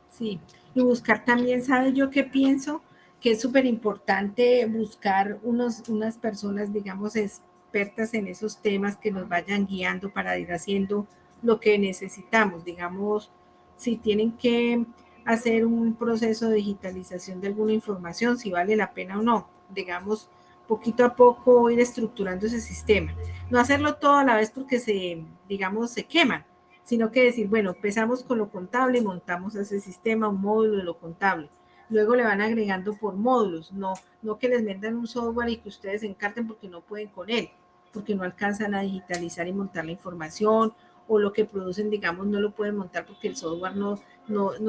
S3: Sí, y buscar también, ¿sabe yo qué pienso? Que es súper importante buscar unas personas, digamos, expertas en esos temas que nos vayan guiando para ir haciendo lo que necesitamos. Digamos, si tienen que hacer un proceso de digitalización de alguna información, si vale la pena o no, digamos, poquito a poco ir estructurando ese sistema. No hacerlo todo a la vez porque digamos, se queman, sino que decir, bueno, empezamos con lo contable y montamos ese sistema, un módulo de lo contable. Luego le van agregando por módulos, no que les vendan un software y que ustedes se encarten porque no pueden con él, porque no alcanzan a digitalizar y montar la información, o lo que producen, digamos, no lo pueden montar porque el software no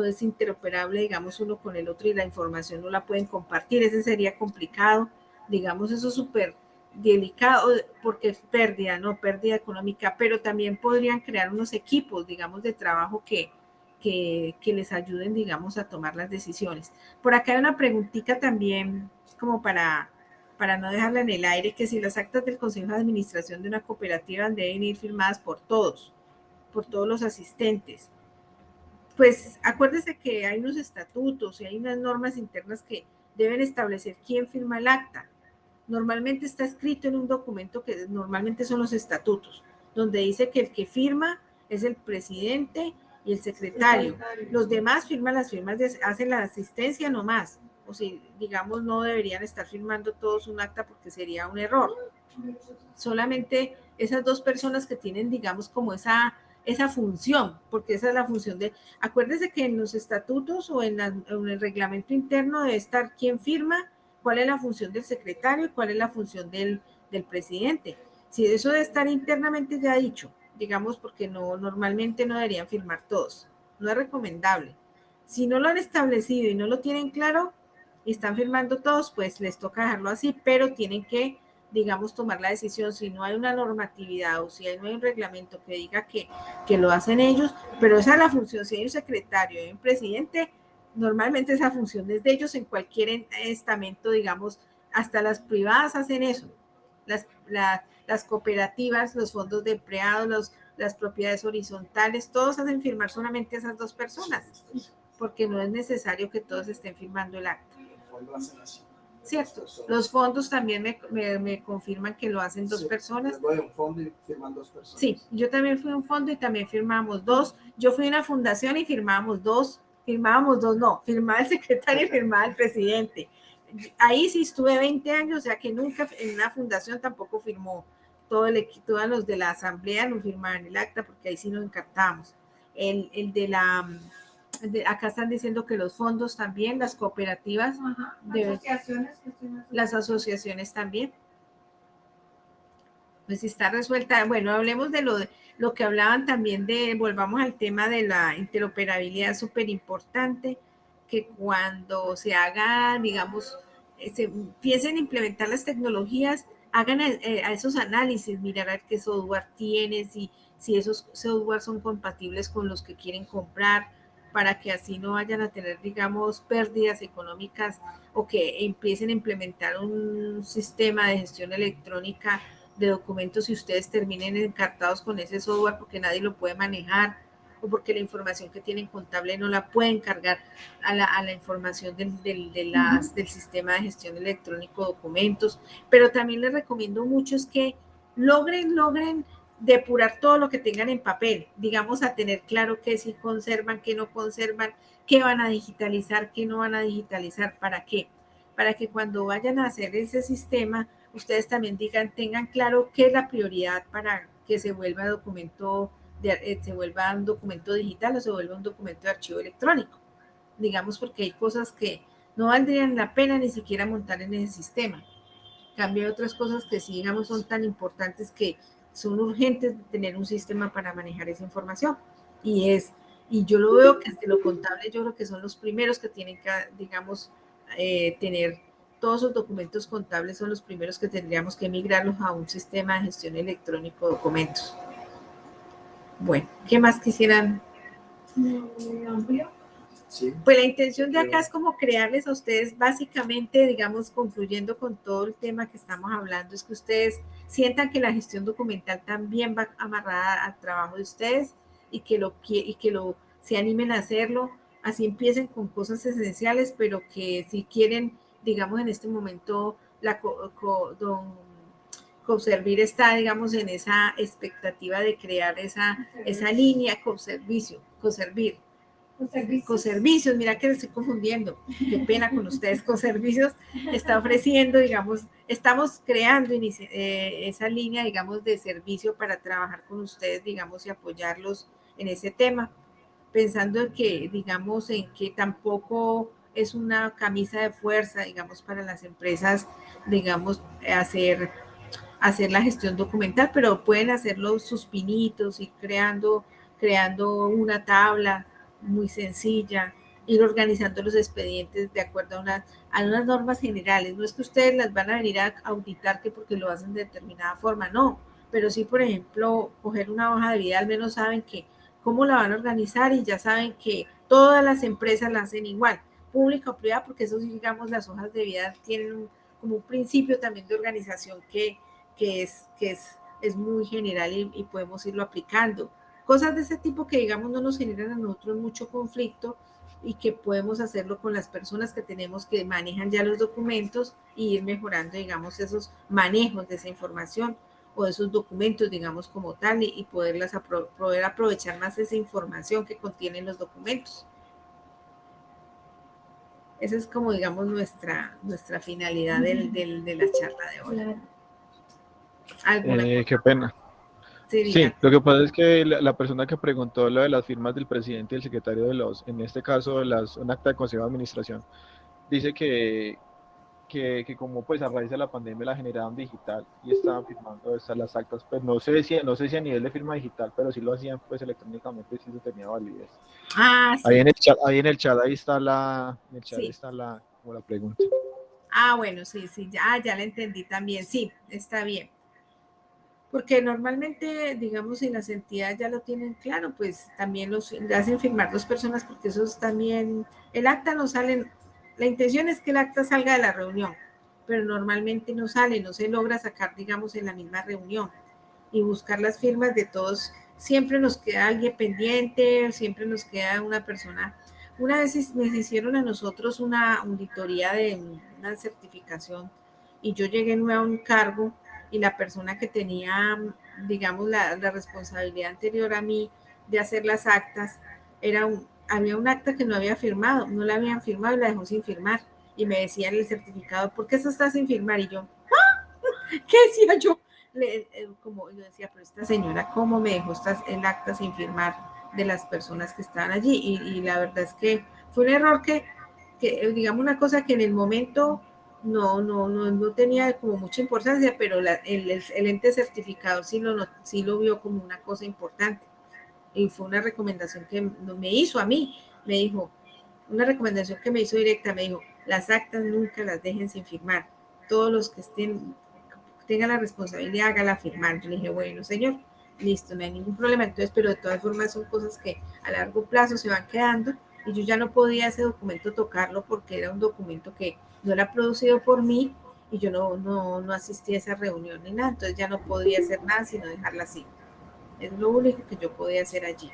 S3: es interoperable, digamos, uno con el otro y la información no la pueden compartir. Ese sería complicado, digamos, eso es súper delicado porque es pérdida, ¿no? Pérdida económica, pero también podrían crear unos equipos, digamos, de trabajo que les ayuden, digamos, a tomar las decisiones. Por acá hay una preguntita también, como para no dejarla en el aire, que si las actas del Consejo de Administración de una cooperativa deben ir firmadas por todos los asistentes. Pues acuérdese que hay unos estatutos y hay unas normas internas que deben establecer quién firma el acta. Normalmente está escrito en un documento que normalmente son los estatutos, donde dice que el que firma es el presidente y el secretario. Los demás firman las firmas, hacen la asistencia nomás. O si, digamos, no deberían estar firmando todos un acta porque sería un error. Solamente esas dos personas que tienen, digamos, como esa función, porque esa es la función de, acuérdese que en los estatutos o en el reglamento interno debe estar quién firma, cuál es la función del secretario y cuál es la función del presidente. Si eso debe estar internamente ya dicho, digamos, porque normalmente no deberían firmar todos, no es recomendable. Si no lo han establecido y no lo tienen claro y están firmando todos, pues les toca dejarlo así, pero tienen que, digamos, tomar la decisión. Si no hay una normatividad o si no hay un reglamento que diga que lo hacen ellos, pero esa es la función. Si hay un secretario y un presidente, normalmente esa función es de ellos. En cualquier estamento, digamos, hasta las privadas hacen eso. Las cooperativas, los fondos de empleados, las propiedades horizontales, todos hacen firmar solamente a esas dos personas, porque no es necesario que todos estén firmando el acta. Cierto, los fondos también me confirman que lo hacen dos personas.
S5: Voy a un fondo y firman dos personas.
S3: Sí, yo también fui a un fondo y también firmamos dos. Yo fui a una fundación y firmaba el secretario y firmaba el presidente. Ahí sí estuve 20 años, o sea que nunca en una fundación tampoco firmó todo el equipo, todos los de la asamblea no firmaban el acta porque ahí sí nos encartábamos. El de la... acá están diciendo que los fondos también, las cooperativas, las asociaciones también. Pues está resuelta. Bueno, hablemos de lo que hablaban también volvamos al tema de la interoperabilidad, súper importante, que cuando se haga, digamos, se empiecen a implementar las tecnologías, hagan a esos análisis, mirar a qué software tienen, si esos software son compatibles con los que quieren comprar, para que así no vayan a tener, digamos, pérdidas económicas o que empiecen a implementar un sistema de gestión electrónica de documentos y ustedes terminen encartados con ese software porque nadie lo puede manejar o porque la información que tienen contable no la pueden cargar a la información del sistema de gestión electrónico de documentos. Pero también les recomiendo mucho es que logren depurar todo lo que tengan en papel, digamos, a tener claro qué sí conservan, qué no conservan, qué van a digitalizar, qué no van a digitalizar, ¿para qué? Para que cuando vayan a hacer ese sistema, ustedes también tengan claro qué es la prioridad para que se vuelva un documento digital o se vuelva un documento de archivo electrónico, digamos, porque hay cosas que no valdrían la pena ni siquiera montar en ese sistema. En cambio, hay otras cosas que sí, digamos, son tan importantes que son urgentes de tener un sistema para manejar esa información. Y yo lo veo que desde lo contable, yo creo que son los primeros que tienen que, digamos, tener todos los documentos contables, son los primeros que tendríamos que migrarlos a un sistema de gestión electrónico de documentos. Bueno, ¿qué más quisieran?
S4: Muy amplio.
S5: Sí.
S3: Pues la intención de acá es como crearles a ustedes, básicamente, digamos, concluyendo con todo el tema que estamos hablando, es que ustedes sientan que la gestión documental también va amarrada al trabajo de ustedes y que se animen a hacerlo, así empiecen con cosas esenciales, pero que si quieren, digamos, en este momento, don Coservir está, digamos, en esa expectativa de crear esa línea Coservir. Coservicios, mira que le estoy confundiendo, qué pena con ustedes. Coservicios está ofreciendo, digamos, estamos creando esa línea, digamos, de servicio para trabajar con ustedes, digamos, y apoyarlos en ese tema, pensando en que, digamos, en que tampoco es una camisa de fuerza, digamos, para las empresas, digamos, hacer la gestión documental, pero pueden hacerlo sus pinitos, ir creando una tabla muy sencilla, ir organizando los expedientes de acuerdo a unas normas generales. No es que ustedes las van a venir a auditar que porque lo hacen de determinada forma, no, pero sí, por ejemplo, coger una hoja de vida, al menos saben que cómo la van a organizar y ya saben que todas las empresas la hacen igual, pública o privada, porque eso sí, digamos, las hojas de vida tienen como un principio también de organización que es muy general y podemos irlo aplicando. Cosas de ese tipo que, digamos, no nos generan a nosotros mucho conflicto y que podemos hacerlo con las personas que tenemos que manejan ya los documentos y ir mejorando, digamos, esos manejos de esa información o de esos documentos, digamos, como tal, y poder aprovechar más esa información que contienen los documentos. Esa es como, digamos, nuestra finalidad de la charla de hoy.
S9: Qué pena. Sí, lo que pasa es que la persona que preguntó lo de las firmas del presidente y el secretario en este caso, un acta de consejo de administración, dice que como pues a raíz de la pandemia la generaban digital y estaban firmando las actas, pues no sé si a nivel de firma digital, pero sí lo hacían pues electrónicamente, sí se tenía validez.
S3: Sí.
S9: Ahí en el chat está como la pregunta.
S3: Bueno, sí, ya la entendí también, sí, está bien. Porque normalmente, digamos, si las entidades ya lo tienen claro, pues también los hacen firmar 2 personas, porque eso es también, el acta no sale, la intención es que el acta salga de la reunión, pero normalmente no sale, no se logra sacar, digamos, en la misma reunión, y buscar las firmas de todos, siempre nos queda alguien pendiente, siempre nos queda una persona. Una vez me hicieron a nosotros una auditoría de una certificación, y yo llegué nueva a un cargo, y la persona que tenía, digamos, la responsabilidad anterior a mí de hacer las actas, había un acta que no había firmado, no la habían firmado y la dejó sin firmar. Y me decía en el certificado, ¿por qué eso está sin firmar? Y yo, ¿qué decía yo? Como yo decía, pero esta señora, ¿cómo me dejó el acta sin firmar de las personas que estaban allí? Y la verdad es que fue un error que digamos, una cosa que en el momento no tenía como mucha importancia, pero el ente certificador sí lo vio como una cosa importante. Y fue una recomendación que me hizo a mí, me dijo, una recomendación que me hizo directa, me dijo, las actas nunca las dejen sin firmar. Todos los que tengan la responsabilidad, hágala firmar. Yo le dije, bueno, señor, listo, no hay ningún problema. Entonces, pero de todas formas son cosas que a largo plazo se van quedando, y yo ya no podía ese documento tocarlo porque era un documento que no era producido por mí y yo no asistí a esa reunión ni nada, entonces ya no podía hacer nada sino dejarla así. Es lo único que yo podía hacer allí.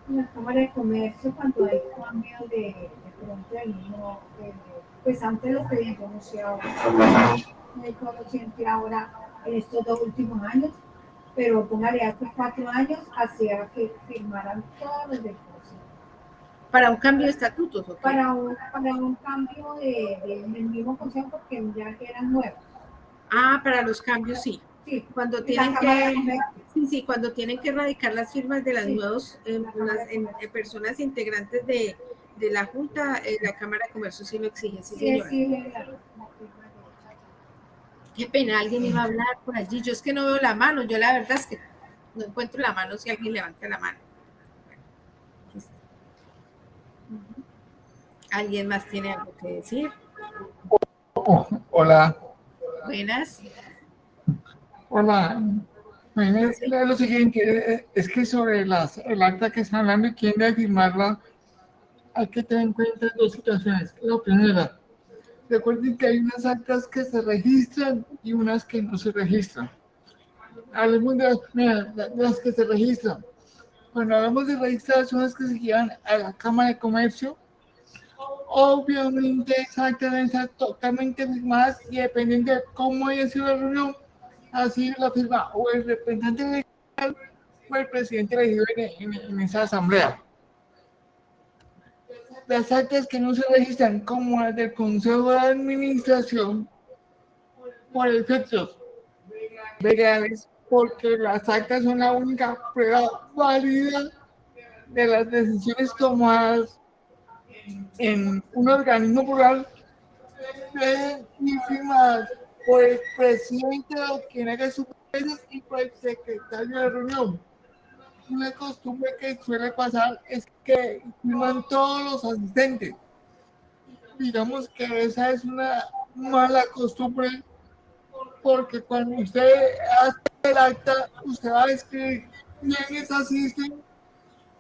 S4: En la Cámara de Comercio, cuando hay cambio de pronto del mismo, pues antes los pedían conocido, muy consciente ahora en estos 2 últimos años, pero póngale hace 4 años, hacía que firmaran todos los depósitos.
S3: ¿Para un cambio de estatutos? ¿Okay?
S4: Para un cambio del mismo consejo, porque ya eran nuevos.
S3: Para los cambios sí.
S4: Sí,
S3: cuando tienen que erradicar las firmas de las nuevas personas integrantes de la Junta, la Cámara de Comercio sí lo exige, sí, señora. Qué pena, alguien iba a hablar por allí. Yo es que no veo la mano, yo la verdad es que no encuentro la mano si alguien levanta la mano. ¿Alguien más tiene algo que decir?
S1: Hola.
S3: Buenas.
S1: Hola. Lo siguiente, es que sobre el acta que están hablando y quién debe firmarla, hay que tener en cuenta 2 situaciones. La primera, recuerden que hay unas actas que se registran y unas que no se registran. Hablemos de las que se registran. Cuando hablamos de registrar, son las que se llevan a la Cámara de Comercio. Obviamente, esas deben estar totalmente firmadas y dependiendo de cómo haya sido la reunión, así la firma o el representante legal o el presidente elegido en esa asamblea. las actas que no se registran como las del Consejo de Administración por efectos legales, porque las actas son la única prueba válida de las decisiones tomadas en un organismo plural y firmadas por el presidente o quien haga sus veces y por el secretario de reunión. Una costumbre que suele pasar es que firman todos los asistentes. Digamos que esa es una mala costumbre, porque cuando usted hace el acta, usted va a escribir quiénes asisten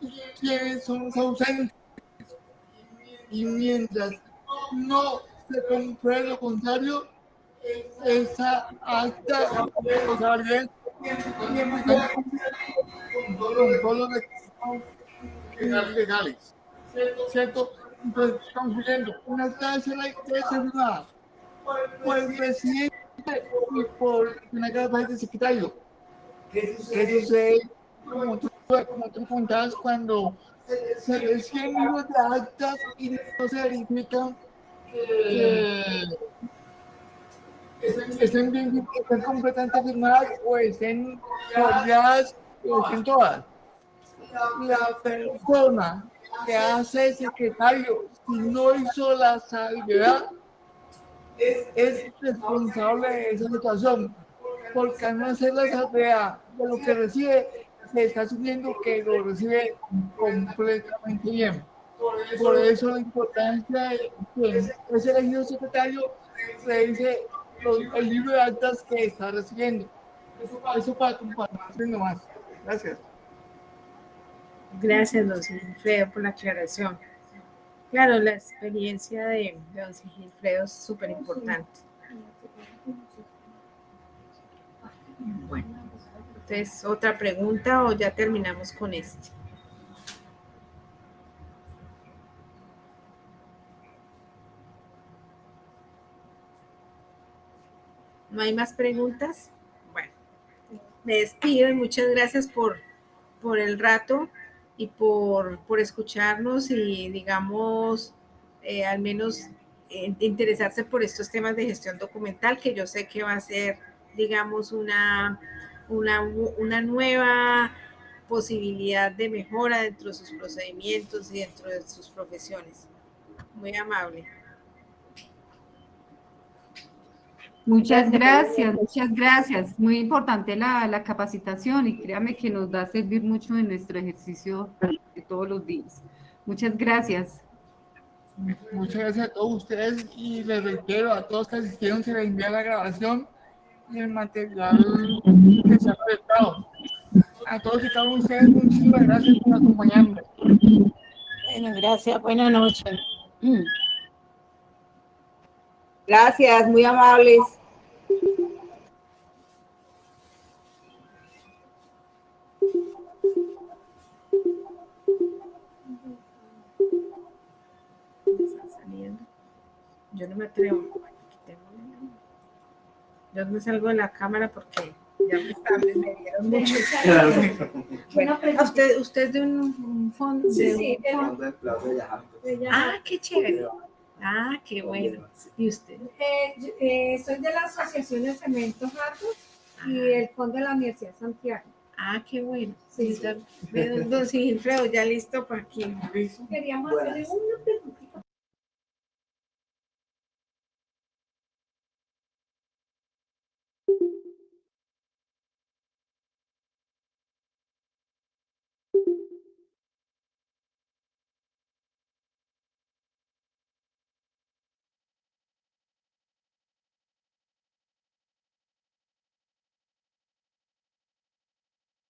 S1: y quiénes son los ausentes. Y mientras no se compruebe lo contrario, esa acta o sea, validez con todos los requisitos legales, ¿cierto? Entonces, concluyendo, una acta debe ser firmada por el presidente y por una gran parte del secretario. ¿Qué sucede? Como tú contabas, cuando se reciben libros de actas y no se verifica que estén completamente firmadas o estén folleadas o estén todas. La persona que hace secretario, si no hizo la salvedad, es responsable de esa situación, porque al no hacer la salvedad de lo que recibe, se está asumiendo que lo recibe completamente bien. Por eso la importancia de que ese elegido secretario revise el libro de actas que está recibiendo. Eso para compartir nomás. Gracias.
S3: Gracias, don Sigifredo, por la aclaración. Claro, la experiencia de don Sigifredo es súper importante. Bueno, entonces, ¿otra pregunta o ya terminamos con este? ¿No hay más preguntas? Bueno, me despido y muchas gracias por el rato y por escucharnos y, digamos, al menos interesarse por estos temas de gestión documental, que yo sé que va a ser, digamos, una nueva posibilidad de mejora dentro de sus procedimientos y dentro de sus profesiones. Muy amable.
S8: Muchas gracias, muchas gracias. Muy importante la capacitación y créame que nos va a servir mucho en nuestro ejercicio de todos los días. Muchas gracias.
S1: Muchas gracias a todos ustedes y les reitero a todos que asistieron, se les envía la grabación y el material que se ha prestado. A todos y cada uno de ustedes, muchísimas gracias por acompañarme.
S10: Bueno, gracias, buenas noches.
S11: Gracias, muy amables.
S3: Yo no me atrevo. Yo no salgo de la cámara porque ya me dieron mucho. Bueno, usted de un fondo.
S5: Sí, fondo de Plaza de Yajato.
S3: Ah, qué chévere. Ah, qué bueno. ¿Y usted?
S4: Soy de la Asociación de Cemento Jatos y el Fondo de la Universidad de Santiago.
S3: Ah, qué bueno.
S4: Sí.
S3: Don Sigifredo, ya listo para aquí.
S4: Queríamos
S5: Buenas.
S4: hacerle una pregunta.